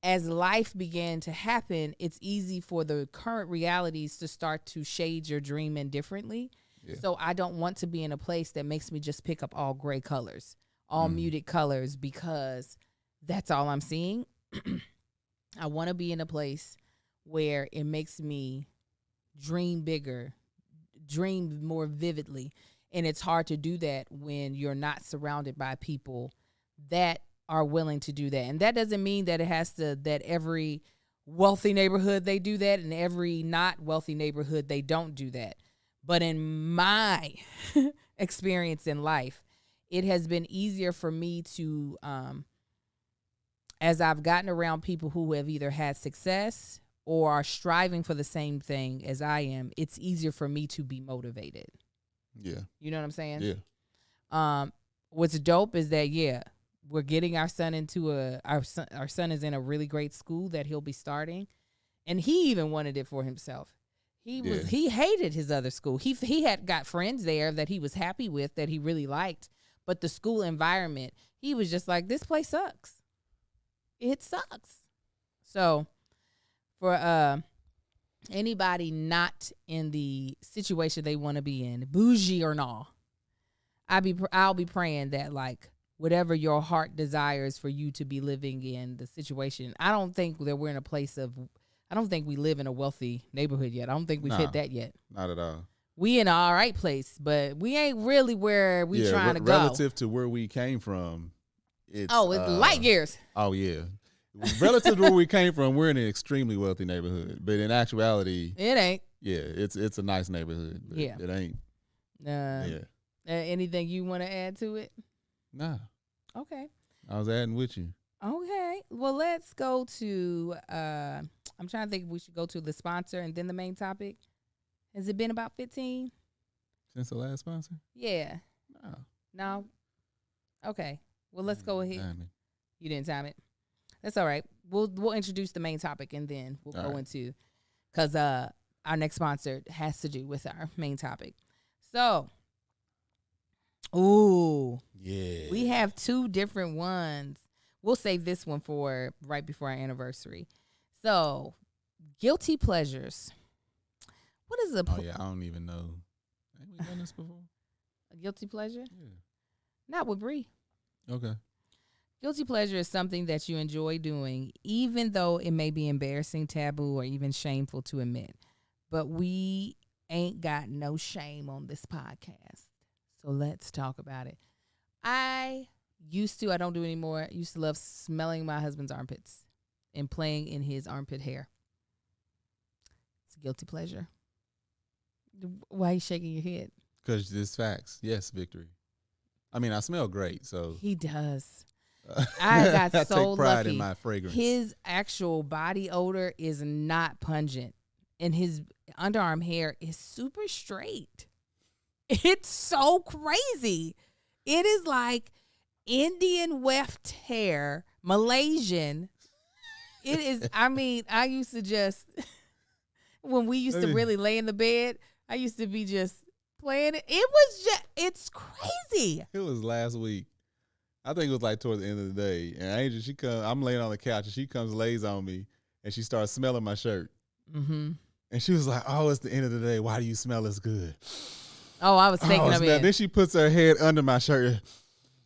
As life began to happen, it's easy for the current realities to start to shade your dream in differently. Yeah. So I don't want to be in a place that makes me just pick up all gray colors, all muted colors, because that's all I'm seeing. I want to be in a place where it makes me dream bigger, dream more vividly. And it's hard to do that when you're not surrounded by people that are willing to do that. And that doesn't mean that that every wealthy neighborhood they do that, and every not wealthy neighborhood they don't do that. But in my experience in life, it has been easier for me to, as I've gotten around people who have either had success or are striving for the same thing as I am, it's easier for me to be motivated. Yeah. You know what I'm saying? Yeah. What's dope is that, we're getting our son into our son is in a really great school that he'll be starting. And he even wanted it for himself. He hated his other school. He had got friends there that he was happy with, that he really liked, but the school environment, he was just like, this place sucks. It sucks. So for anybody not in the situation they want to be in, bougie or not, I'll be praying that, like, whatever your heart desires for you to be living in the situation. I don't think that we're in a place of, I don't think we live in a wealthy neighborhood yet. I don't think we've hit that yet. Not at all. We in an all right place, but we ain't really where we trying to go. Relative to where we came from, it's light years. Oh yeah. Relative to where we came from, we're in an extremely wealthy neighborhood. But in actuality, it ain't. Yeah, it's a nice neighborhood. But yeah. It ain't. Anything you want to add to it? Nah. Okay. I was adding with you. Okay. Well, let's go to, I'm trying to think if we should go to the sponsor and then the main topic. Has it been about 15? Since the last sponsor? Yeah. No? Okay. Well, let's go ahead. Timing. You didn't time it? That's all right. We'll introduce the main topic and then we'll go into, because our next sponsor has to do with our main topic. So, yeah, we have two different ones. We'll save this one for right before our anniversary. So, guilty pleasures. What is a? I don't even know. Ain't we done this before? A guilty pleasure? Yeah. Not with Bree. Okay. Guilty pleasure is something that you enjoy doing, even though it may be embarrassing, taboo, or even shameful to admit. But we ain't got no shame on this podcast. So let's talk about it. I don't do it anymore. I used to love smelling my husband's armpits and playing in his armpit hair. It's a guilty pleasure. Why are you shaking your head? Because it's facts. Yes, Victory. I mean, I smell great, so. He does. I got I so take pride lucky. in my fragrance. His actual body odor is not pungent. And his underarm hair is super straight. It's so crazy. It is like Indian weft hair, Malaysian. It is, I mean, I used to just, when we used to really lay in the bed, I used to be just playing it. It was just, it's crazy. It was last week. I think it was like towards the end of the day. And Angel, I'm laying on the couch and she comes, lays on me, and she starts smelling my shirt. Mm-hmm. And she was like, "Oh, it's the end of the day. Why do you smell as good?" Oh, I was taking them in. Then she puts her head under my shirt.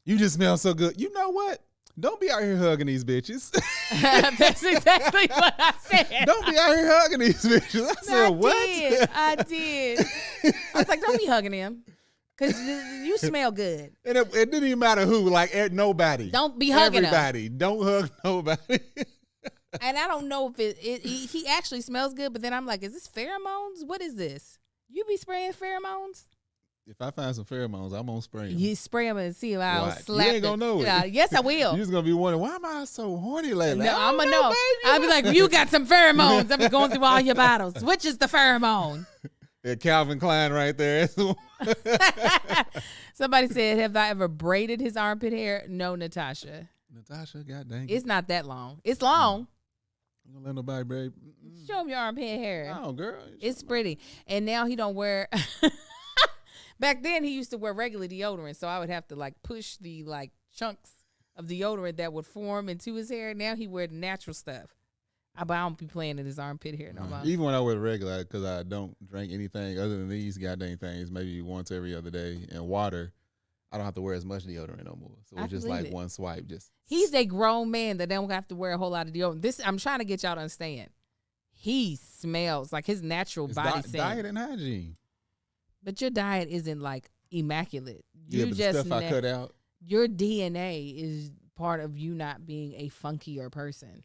"You just smell so good." You know what? Don't be out here hugging these bitches. That's exactly what I said. Don't be out here hugging these bitches. I said, what? I did. I was like, don't be hugging them. Because you smell good. And it didn't even matter who. Like, nobody. Don't be hugging everybody. Don't hug nobody. And I don't know if he actually smells good, but then I'm like, is this pheromones? What is this? You be spraying pheromones? If I find some pheromones, I'm gonna spray them. You spray them and see if I'll slap You ain't gonna know it. Yes, I will. You're just gonna be wondering, why am I so horny lately? No, I'm gonna know. I'll be like, you got some pheromones. I'll be going through all your bottles. Which is the pheromone? Yeah, Calvin Klein right there. Somebody said, have I ever braided his armpit hair? No, Natasha. Natasha, god dang it. It's not that long. It's long. I'm gonna let nobody braid. Show him your armpit hair. Oh, girl. It's pretty. And now he don't wear... Back then, he used to wear regular deodorant, so I would have to, like, push the, like, chunks of deodorant that would form into his hair. Now he wear the natural stuff. But I don't be playing in his armpit hair no more. Even when I wear the regular, because I don't drink anything other than these goddamn things, maybe once every other day, and water, I don't have to wear as much deodorant no more. So it's just like one swipe. He's a grown man that don't have to wear a whole lot of deodorant. I'm trying to get y'all to understand. He smells like his natural body scent. Diet and hygiene. But your diet isn't like immaculate. But the stuff I cut out. Your DNA is part of you not being a funkier person.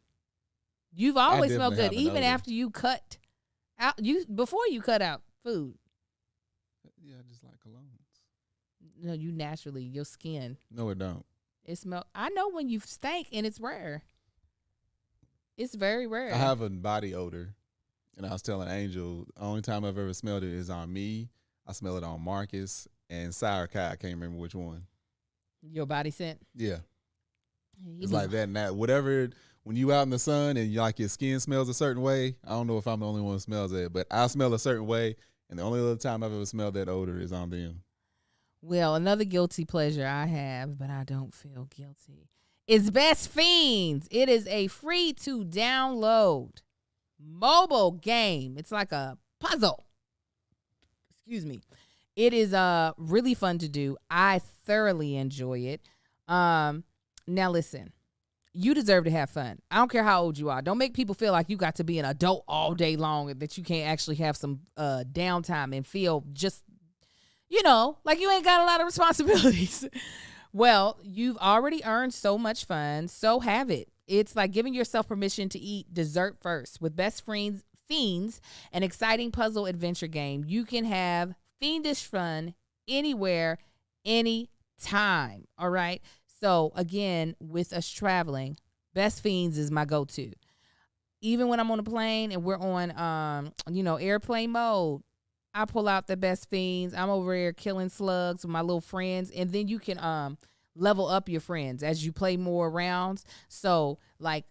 You've always smelled good, even after you cut out. Before you cut out food. Yeah, I just like colognes. No, you naturally, your skin. No, it don't. It smell. I know when you stink, and it's rare. It's very rare. I have a body odor, and I was telling Angel, the only time I've ever smelled it is on me. I smell it on Marcus and Sour Kai. I can't remember which one. Your body scent? Yeah. It's like that and that. Whatever, when you out in the sun and your skin smells a certain way, I don't know if I'm the only one who smells that, but I smell a certain way, and the only other time I've ever smelled that odor is on them. Well, another guilty pleasure I have, but I don't feel guilty, is Best Fiends. It is a free-to-download mobile game. It's like a puzzle. Excuse me. It is really fun to do. I thoroughly enjoy it. Now listen, you deserve to have fun. I don't care how old you are. Don't make people feel like you got to be an adult all day long and that you can't actually have some downtime and feel just, like you ain't got a lot of responsibilities. Well, you've already earned so much fun, so have it. It's like giving yourself permission to eat dessert first. With Best Fiends, an exciting puzzle adventure game. You can have fiendish fun anywhere, anytime. All right. So again, with us traveling, Best Fiends is my go-to. Even when I'm on a plane and we're on, airplane mode, I pull out the Best Fiends. I'm over here killing slugs with my little friends, and then you can level up your friends as you play more rounds. So like,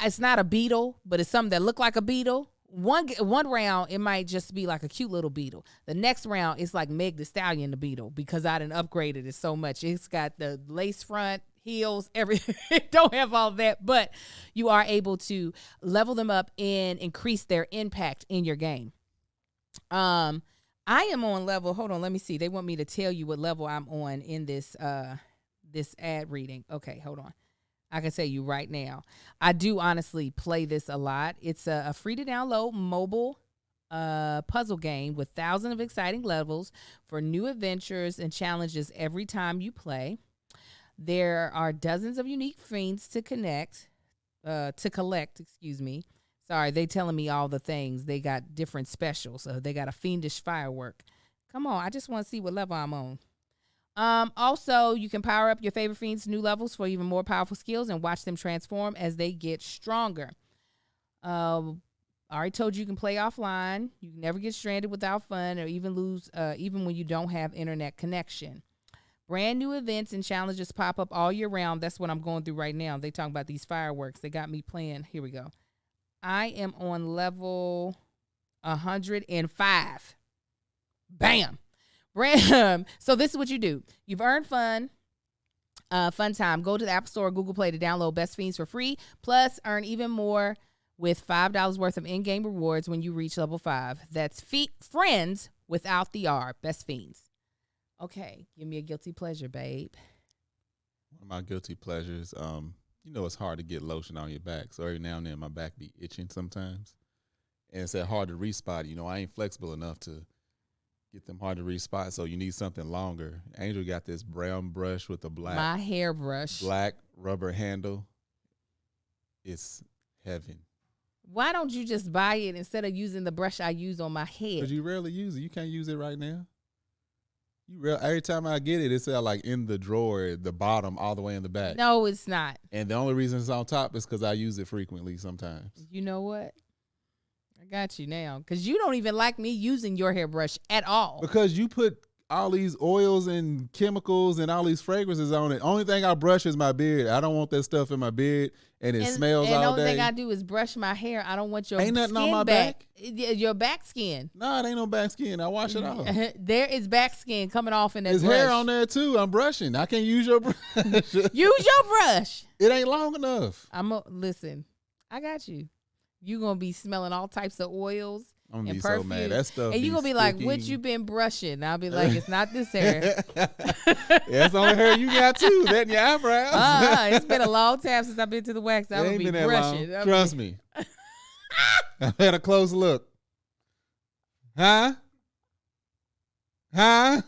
it's not a beetle, but it's something that look like a beetle. One round, it might just be like a cute little beetle. The next round, it's like Meg the Stallion the beetle, because I done upgraded it so much. It's got the lace front, heels, everything. It don't have all that, but you are able to level them up and increase their impact in your game. I am on level, hold on, let me see. They want me to tell you what level I'm on in this ad reading. Okay, hold on. I can tell you right now. I do honestly play this a lot. It's a free-to-download mobile puzzle game with thousands of exciting levels for new adventures and challenges every time you play. There are dozens of unique fiends to collect. Sorry, they telling me all the things. They got different specials. They got a fiendish firework. Come on, I just want to see what level I'm on. Also, you can power up your favorite fiends to new levels for even more powerful skills and watch them transform as they get stronger. All I already told you you can play offline. You can never get stranded without fun or even lose, even when you don't have internet connection. Brand new events and challenges pop up all year round. That's what I'm going through right now. They talk about these fireworks. They got me playing. Here we go. I am on level 105. Bam. So this is what you do. You've earned fun time. Go to the App Store or Google Play to download Best Fiends for free. Plus, earn even more with $5 worth of in-game rewards when you reach level 5. That's friends without the R. Best Fiends. Okay, give me a guilty pleasure, babe. One of my guilty pleasures, you know, it's hard to get lotion on your back. So every now and then my back be itching sometimes. And it's that hard to reach spot. You know, I ain't flexible enough to get them hard to reach spots, so you need something longer. Angel got this brown brush with a my hairbrush, black rubber handle. It's heaven. Why don't you just buy it instead of using the brush I use on my head? Because you rarely use it. You can't use it right now. Every time I get it, it's like in the drawer, the bottom, all the way in the back. No, it's not. And the only reason it's on top is because I use it frequently sometimes. You know what? I got you now. Because you don't even like me using your hairbrush at all. Because you put all these oils and chemicals and all these fragrances on it. Only thing I brush is my beard. I don't want that stuff in my beard and it smells all day. And the only thing I do is brush my hair. I don't want your ain't nothing skin on my back. Your back skin. No, it ain't no back skin. I wash it off. There is back skin coming off in that There's brush. hair on there too. I'm brushing. I can't use your brush. Use your brush. It ain't long enough. Listen, I got you. You going to be smelling all types of oils. I'm gonna and be perfume. so mad. That stuff. And you gonna be like, "What you been brushing?" I'll be like, "It's not this hair." That's the only hair you got too. That and your eyebrows. It's been a long time since I've been to the wax. I would be brushing. Trust me. I had a close look. Huh? No,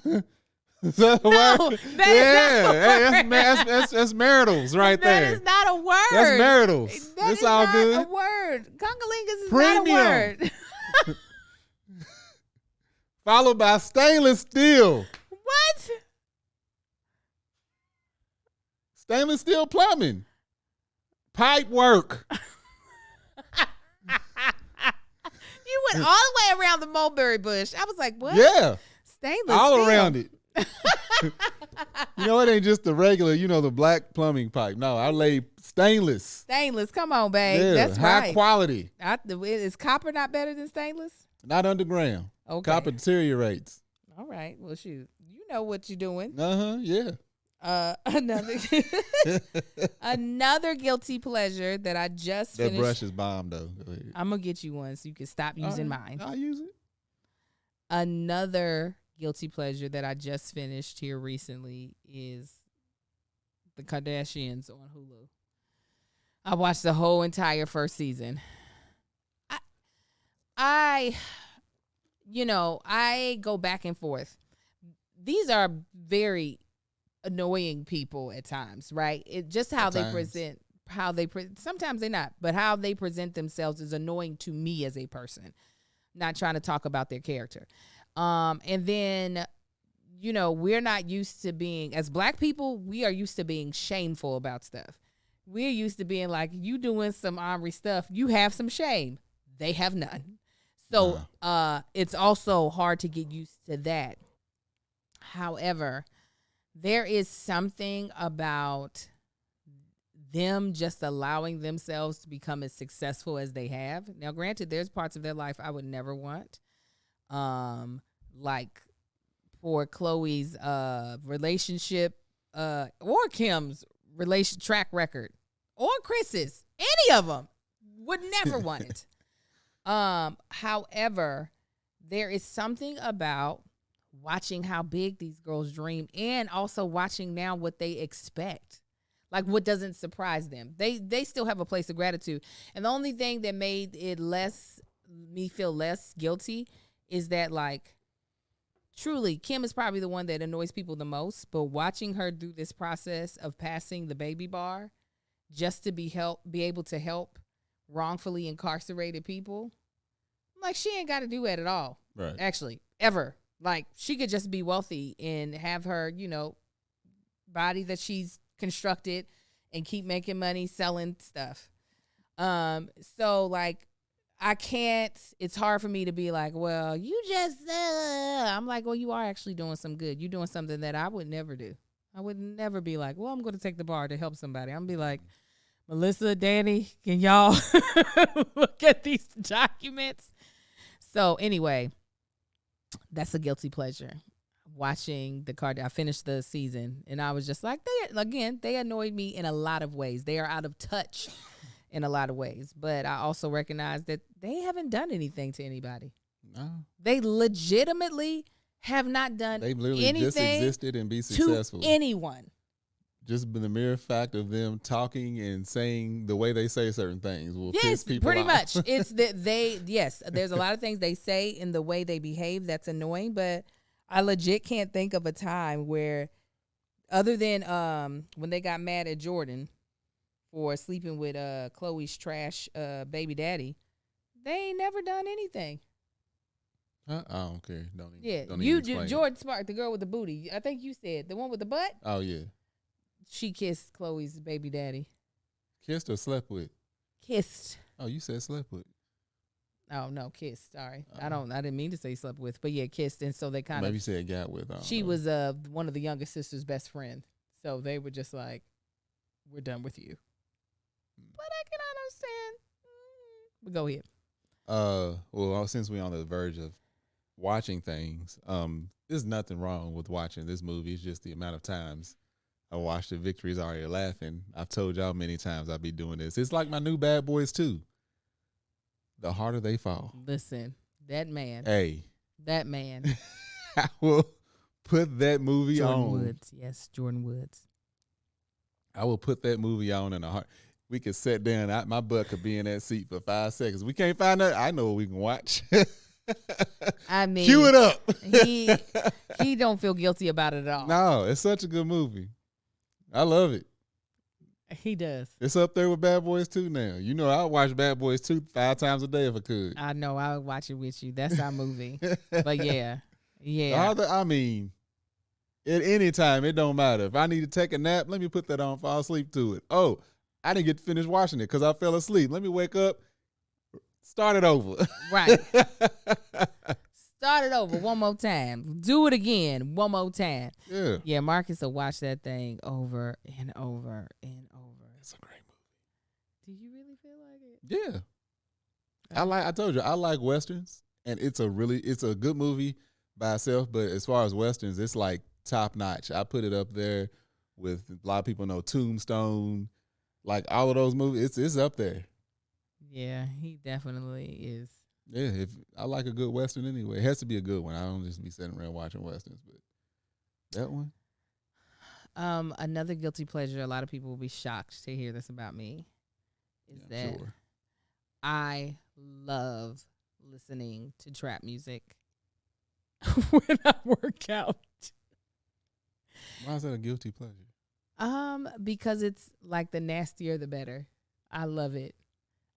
that's maritals right there. That is not a word. That's maritals. It's all good. Not a word. Congolingus is Premium. not a word. Followed by stainless steel. What? Stainless steel plumbing. Pipe work. You went all the way around the mulberry bush. I was like, what? Yeah. Stainless all steel. Around it. You know, it ain't just the regular, the black plumbing pipe. No, I lay stainless. Stainless. Come on, babe. Yeah, that's high right. quality. Is copper not better than stainless? Not underground. Okay. Copper deteriorates. All right. Well, shoot. You know what you're doing. Yeah. Another guilty pleasure that I just finished. That brush is bomb, though. I'm going to get you one so you can stop using mine. I'll use it. Another guilty pleasure that I just finished here recently is The Kardashians on Hulu. I watched the whole entire first season. I go back and forth. These are very annoying people at times, right? It just how they present, sometimes they're not, but how they present themselves is annoying to me as a person. Not trying to talk about their character. And then, we're not used to being, as Black people, we are used to being shameful about stuff. We're used to being like, you doing some Omri stuff, you have some shame. They have none. So it's also hard to get used to that. However, there is something about them just allowing themselves to become as successful as they have. Now, granted, there's parts of their life I would never want. Like for Chloe's relationship, or Kim's track record, or Chris's, any of them would never want it. However, there is something about watching how big these girls dream and also watching now what they expect. Like what doesn't surprise them. They still have a place of gratitude. And the only thing that made it me feel less guilty is that, like, truly, Kim is probably the one that annoys people the most, but watching her do this process of passing the baby bar just to be able to help wrongfully incarcerated people, like, she ain't got to do that at all. Right. Actually, ever. Like, she could just be wealthy and have her, body that she's constructed and keep making money selling stuff. So, like, I can't. It's hard for me to be like, well, you just. I'm like, well, you are actually doing some good. You're doing something that I would never do. I would never be like, well, I'm going to take the bar to help somebody. I'm going to be like, Melissa, Danny, can y'all look at these documents? So anyway, that's a guilty pleasure. Watching the card, I finished the season, and I was just like, they annoyed me in a lot of ways. They are out of touch in a lot of ways, but I also recognize that they haven't done anything to anybody. No, they legitimately have not done. They literally anything just existed and be successful. To anyone. Just the mere fact of them talking and saying the way they say certain things will piss people pretty off. much. It's that there's a lot of things they say in the way they behave that's annoying, but I legit can't think of a time where, other than when they got mad at Jordan for sleeping with Chloe's trash baby daddy, they ain't never done anything. I don't care. Don't even Jordan Spark, the girl with the booty. I think you said the one with the butt. Oh yeah. She kissed Chloe's baby daddy. Kissed or slept with? Kissed. Oh, you said slept with. Oh no, kissed. Sorry, I didn't mean to say slept with, but yeah, kissed. And so they kind of maybe said got with. She was one of the youngest sister's best friend, so they were just like, "We're done with you." But I can understand. But go ahead. Well, since we're on the verge of watching things, there's nothing wrong with watching this movie. It's just the amount of times I watched it. Victory's already laughing. I've told y'all many times I'll be doing this. It's like my new Bad Boys 2. The harder they fall. Listen, that man. Hey. That man. I will put that movie on. Jordan Woods. Yes, Jordan Woods. I will put that movie on in a heart. We could sit down. My butt could be in that seat for 5 seconds. We can't find that. I know what we can watch. I mean, cue it up. he don't feel guilty about it at all. No, it's such a good movie. I love it. He does. It's up there with Bad Boys 2 now. You know, I watch Bad Boys 2 5 times a day if I could. I know. I would watch it with you. That's our movie. But yeah. I mean, at any time, it don't matter. If I need to take a nap, let me put that on, fall asleep to it. Oh, I didn't get to finish watching it because I fell asleep. Let me wake up, start it over. Right. Start it over one more time. Do it again one more time. Yeah. Yeah, Marcus will watch that thing over and over and over. It's a great movie. Do you really feel like it? Yeah. I told you, I like Westerns, and it's a good movie by itself, but as far as Westerns, it's like top notch. I put it up there with, a lot of people know Tombstone, like all of those movies. It's up there. Yeah, he definitely is. Yeah, if I like a good Western anyway. It has to be a good one. I don't just be sitting around watching Westerns, but that one. Another guilty pleasure, a lot of people will be shocked to hear this about me, is that sure. I love listening to trap music when I work out. Why is that a guilty pleasure? Because it's like the nastier the better. I love it.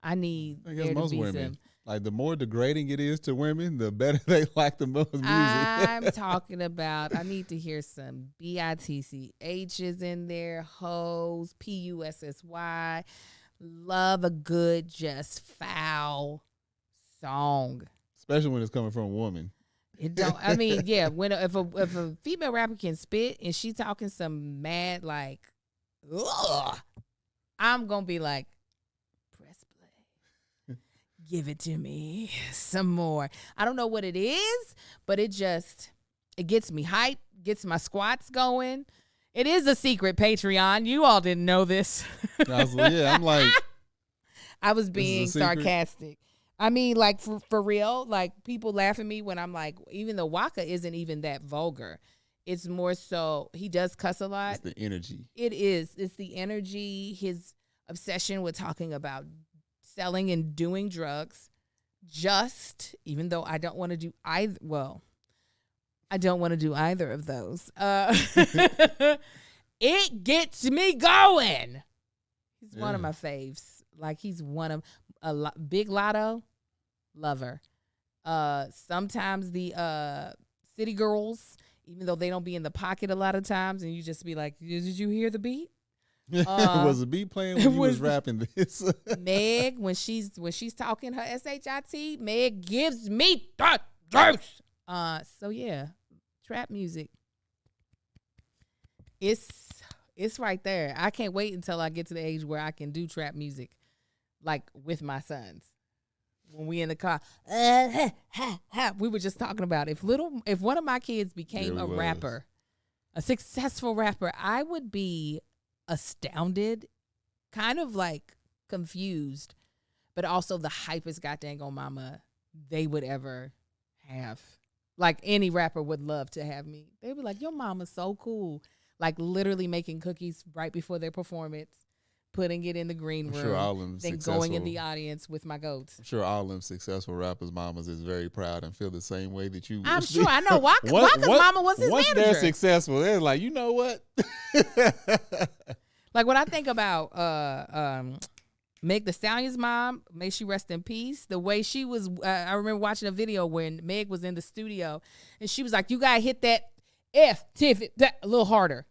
I need I guess there most to be women. some. Like, the more degrading it is to women, the better they like the most music. I'm talking about, I need to hear some BITCHs in there, hoes, PUSSY. Love a good, just foul song. Especially when it's coming from a woman. It don't. I mean, yeah. If a female rapper can spit and she talking some mad like, ugh, I'm gonna be like, give it to me some more. I don't know what it is, but it gets me hyped, gets my squats going. It is a secret Patreon. You all didn't know this. I'm like, I was being sarcastic. I mean, like, for real, like, people laugh at me when I'm like, even though Waka isn't even that vulgar. It's more so, he does cuss a lot. It's the energy. It is. It's the energy, his obsession with talking about selling and doing drugs, even though I don't want to do either. Well, I don't want to do either of those. It gets me going. He's one of my faves. Like, he's one of Big Lotto, lover. Sometimes the City Girls, even though they don't be in the pocket a lot of times, and you just be like, did you hear the beat? Was the beat playing when you was rapping this? Meg, when she's talking her shit, Meg gives me the juice. So yeah, trap music. It's right there. I can't wait until I get to the age where I can do trap music, like with my sons. When we in the car, we were just talking about if one of my kids became a rapper, a successful rapper, I would be astounded, kind of like confused, but also the hypest goddamn on mama they would ever have. Like any rapper would love to have me. They'd be like, your mama's so cool. Like literally making cookies right before their performance, putting it in the green room, sure all them then going in the audience with my goats. I'm sure all them successful rappers' mamas is very proud and feel the same way that you. I'm sure. I know why. Why? Because mama was his manager. Once they're successful, they're like, you know what? Like when I think about Meg Thee Stallion's mom, may she rest in peace. The way she was, I remember watching a video when Meg was in the studio, and she was like, "You gotta hit that F, Tiff, that a little harder."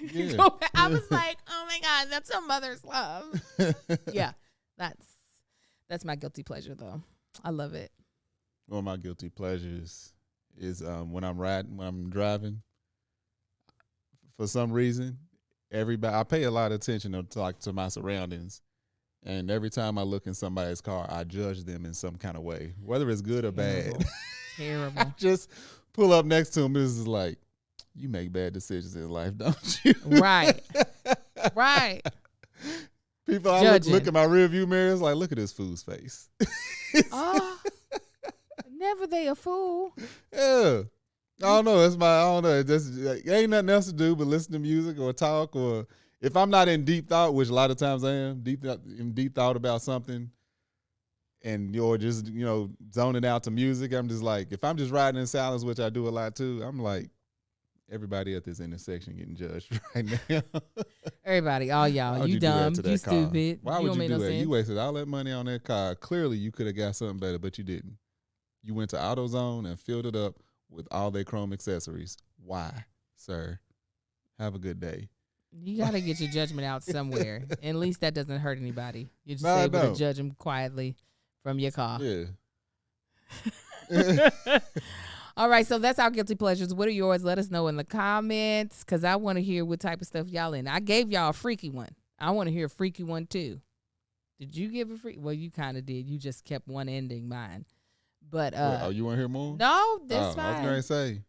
Yeah. I was like, "Oh my God, that's a mother's love." Yeah, that's my guilty pleasure, though. I love it. One of my guilty pleasures is when I'm driving. For some reason, I pay a lot of attention to my surroundings. And every time I look in somebody's car, I judge them in some kind of way, whether it's good or bad. Terrible. I just pull up next to them. This is like, you make bad decisions in life, don't you? Right. Right. People, I look at my rearview mirrors like, look at this fool's face. Never they a fool. Yeah. I don't know. I don't know. It ain't nothing else to do but listen to music or talk, or if I'm not in deep thought, which a lot of times I am, in deep thought about something, and you're just, zoning out to music, I'm just like, if I'm just riding in silence, which I do a lot too, I'm like, everybody at this intersection getting judged right now. Everybody, all y'all, Why'd you dumb, you car? stupid. Why would you do that? Sense. You wasted all that money on that car. Clearly, you could have got something better, but you didn't. You went to AutoZone and filled it up with all their chrome accessories. Why, sir? Have a good day. You got to get your judgment out somewhere. At least that doesn't hurt anybody. You're just able to judge them quietly from your car. Yeah. All right, so that's our guilty pleasures. What are yours? Let us know in the comments, because I want to hear what type of stuff y'all in. I gave y'all a freaky one. I want to hear a freaky one, too. Did you give a freaky? Well, you kind of did. You just kept one ending mine. But you want to hear more? No, that's fine. I was going to say,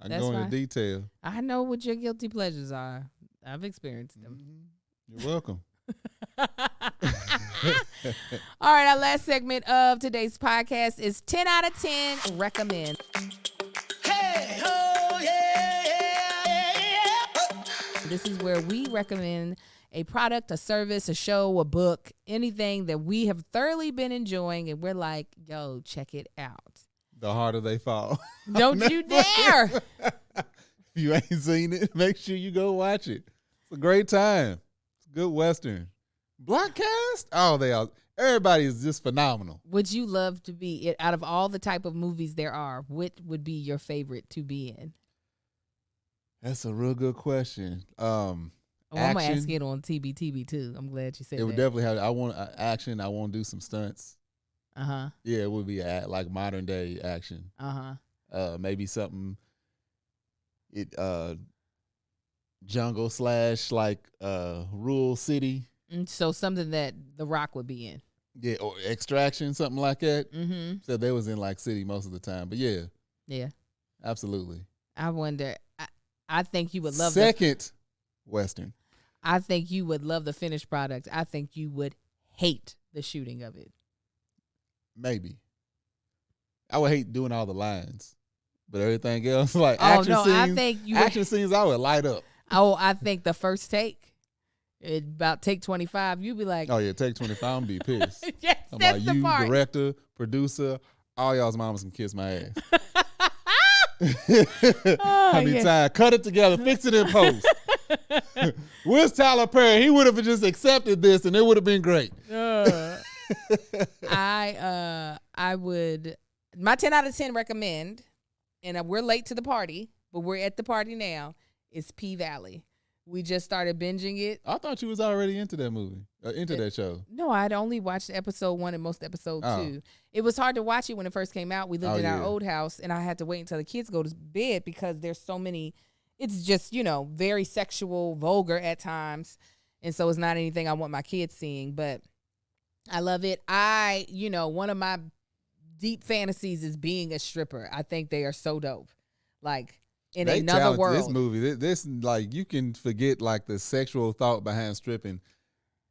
I can go into detail. I know what your guilty pleasures are. I've experienced them. Mm-hmm. You're welcome. All right, our last segment of today's podcast is 10 out of 10 recommend. Hey, oh, yeah. This is where we recommend a product, a service, a show, a book, anything that we have thoroughly been enjoying, and we're like, yo, check it out. The harder they fall. Don't you dare. If you ain't seen it, make sure you go watch it. It's a great time. It's a good Western. Black cast? Oh, everybody is just phenomenal. Would you love to be, out of all the type of movies there are, what would be your favorite to be in? That's a real good question. I'm going to ask it on TBTB too. I'm glad you said that. It would definitely have, I want action. I want to do some stunts. Uh-huh. Yeah, it would be like modern day action. Uh-huh. Maybe something, jungle / like rural city. So something that The Rock would be in. Yeah, or Extraction, something like that. Mm-hmm. So they was in like city most of the time. But yeah. Yeah. Absolutely. I wonder, I think you would love Second Western. I think you would love the finished product. I think you would hate the shooting of it. Maybe. I would hate doing all the lines. But everything else, like action scenes, I would light up. Oh, I think the first take, about take 25, you'd be like, oh yeah, take 25, I'm gonna be pissed. Yes, I'm that's like, the you, part. Director, producer, all y'all's mamas can kiss my ass. Time, cut it together, fix it in post. Where's Tyler Perry? He would have just accepted this, and it would have been great. I would. My 10 out of 10 recommend, and we're late to the party, but we're at the party now. Is P Valley. We just started binging it. I thought you was already into that movie, into that show. No, I'd only watched episode 1 and most episode 2. It was hard to watch it when it first came out. We lived in our old house, and I had to wait until the kids go to bed because there's so many. It's just, very sexual, vulgar at times. And so it's not anything I want my kids seeing, but I love it. One of my deep fantasies is being a stripper. I think they are so dope. Like, in another world. This movie, this like, you can forget like the sexual thought behind stripping.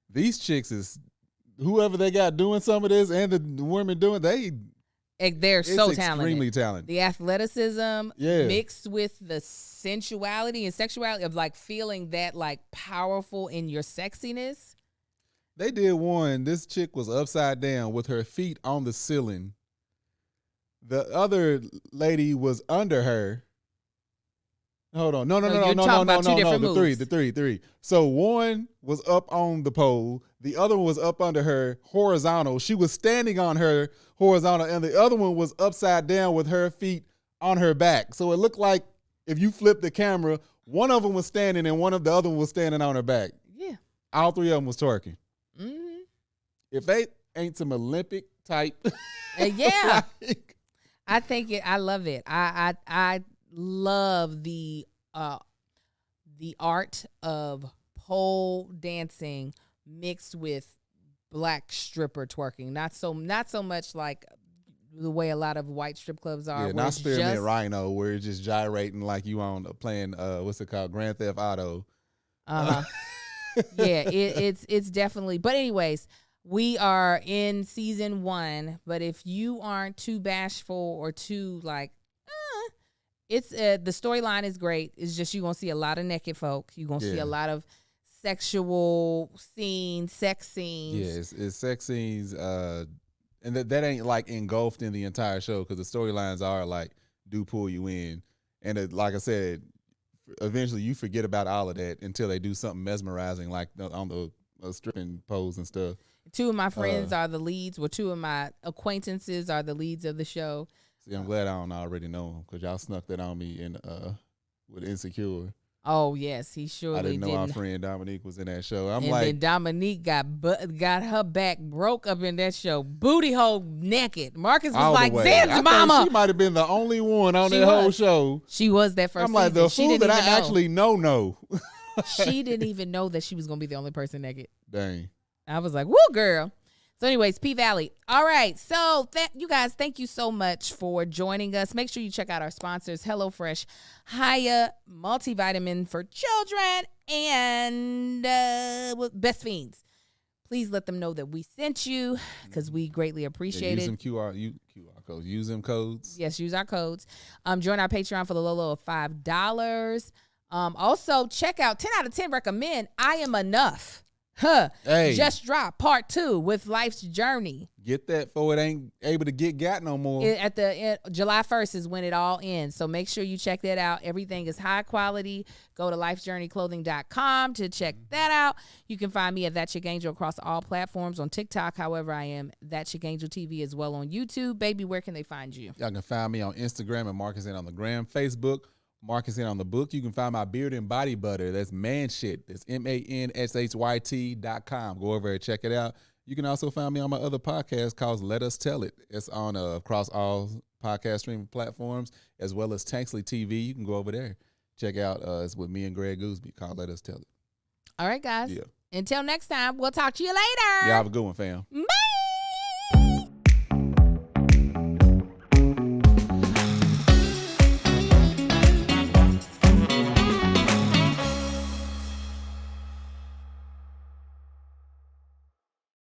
These chicks is whoever they got doing some of this, and the women doing they're so talented. Extremely talented. The athleticism mixed with the sensuality and sexuality of like feeling that like powerful in your sexiness. They did one. This chick was upside down with her feet on the ceiling. The other lady was under her. Hold on. No. The three. So one was up on the pole. The other one was up under her horizontal. She was standing on her horizontal, and the other one was upside down with her feet on her back. So it looked like if you flip the camera, one of them was standing and one of the other one was standing on her back. Yeah. All three of them was twerking. Mm-hmm. If they ain't some Olympic type. Yeah. I think I love it. I love the art of pole dancing mixed with black stripper twerking. Not so much like the way a lot of white strip clubs are. Yeah, not Spearmint Rhino, where it's just gyrating like you on playing what's it called, Grand Theft Auto. Yeah, it's definitely. But anyways, we are in season 1. But if you aren't too bashful or too like, it's the storyline is great. It's just you're gonna see a lot of naked folk. You're gonna see a lot of sexual scenes, sex scenes. Yeah, it's sex scenes. And that ain't like engulfed in the entire show because the storylines are like do pull you in, and like I said, eventually you forget about all of that until they do something mesmerizing like on the stripping pose and stuff. 2 of my friends are the leads. Well, 2 of my acquaintances are the leads of the show. See, I'm glad I don't already know them because y'all snuck that on me with Insecure. Oh yes, he surely I didn't know our didn't. friend Dominique was in that show. Then Dominique got her back broke up in that show, booty hole naked. Marcus was like, "Zen's mama." She might have been the only one on that whole show. She was that first. I'm like the fool that I actually know. She didn't even know that she was gonna be the only person naked. Dang. I was like, "Woo, girl." So anyways, P-Valley. All right. So you guys, thank you so much for joining us. Make sure you check out our sponsors, HelloFresh, Haya, multivitamin for children, and Best Fiends. Please let them know that we sent you because we greatly appreciate use it. Them QR codes. Use them codes. Yes, use our codes. Join our Patreon for the low of $5. Also, check out 10 out of 10 recommend I Am Enough. Hey. Just dropped part 2 with Life's Journey. Get that for it ain't able to get no more. July 1st is when it all ends. So make sure you check that out. Everything is high quality. Go to lifejourneyclothing.com to check that out. You can find me at That Chick Angel across all platforms. On TikTok, however, I am That Chick Angel TV as well on YouTube. Baby, where can they find you? Y'all can find me on Instagram at Marcus in on the gram, Facebook. Marcus in on the book. You can find my beard and body butter. That's man shit. That's manshYT.com. Go over and check it out. You can also find me on my other podcast called Let Us Tell It. It's on across all podcast streaming platforms as well as Tanksley TV. You can go over there. Check out it's with me and Greg Gooseby called Let Us Tell It. All right, guys. Yeah. Until next time, we'll talk to you later. Y'all have a good one, fam.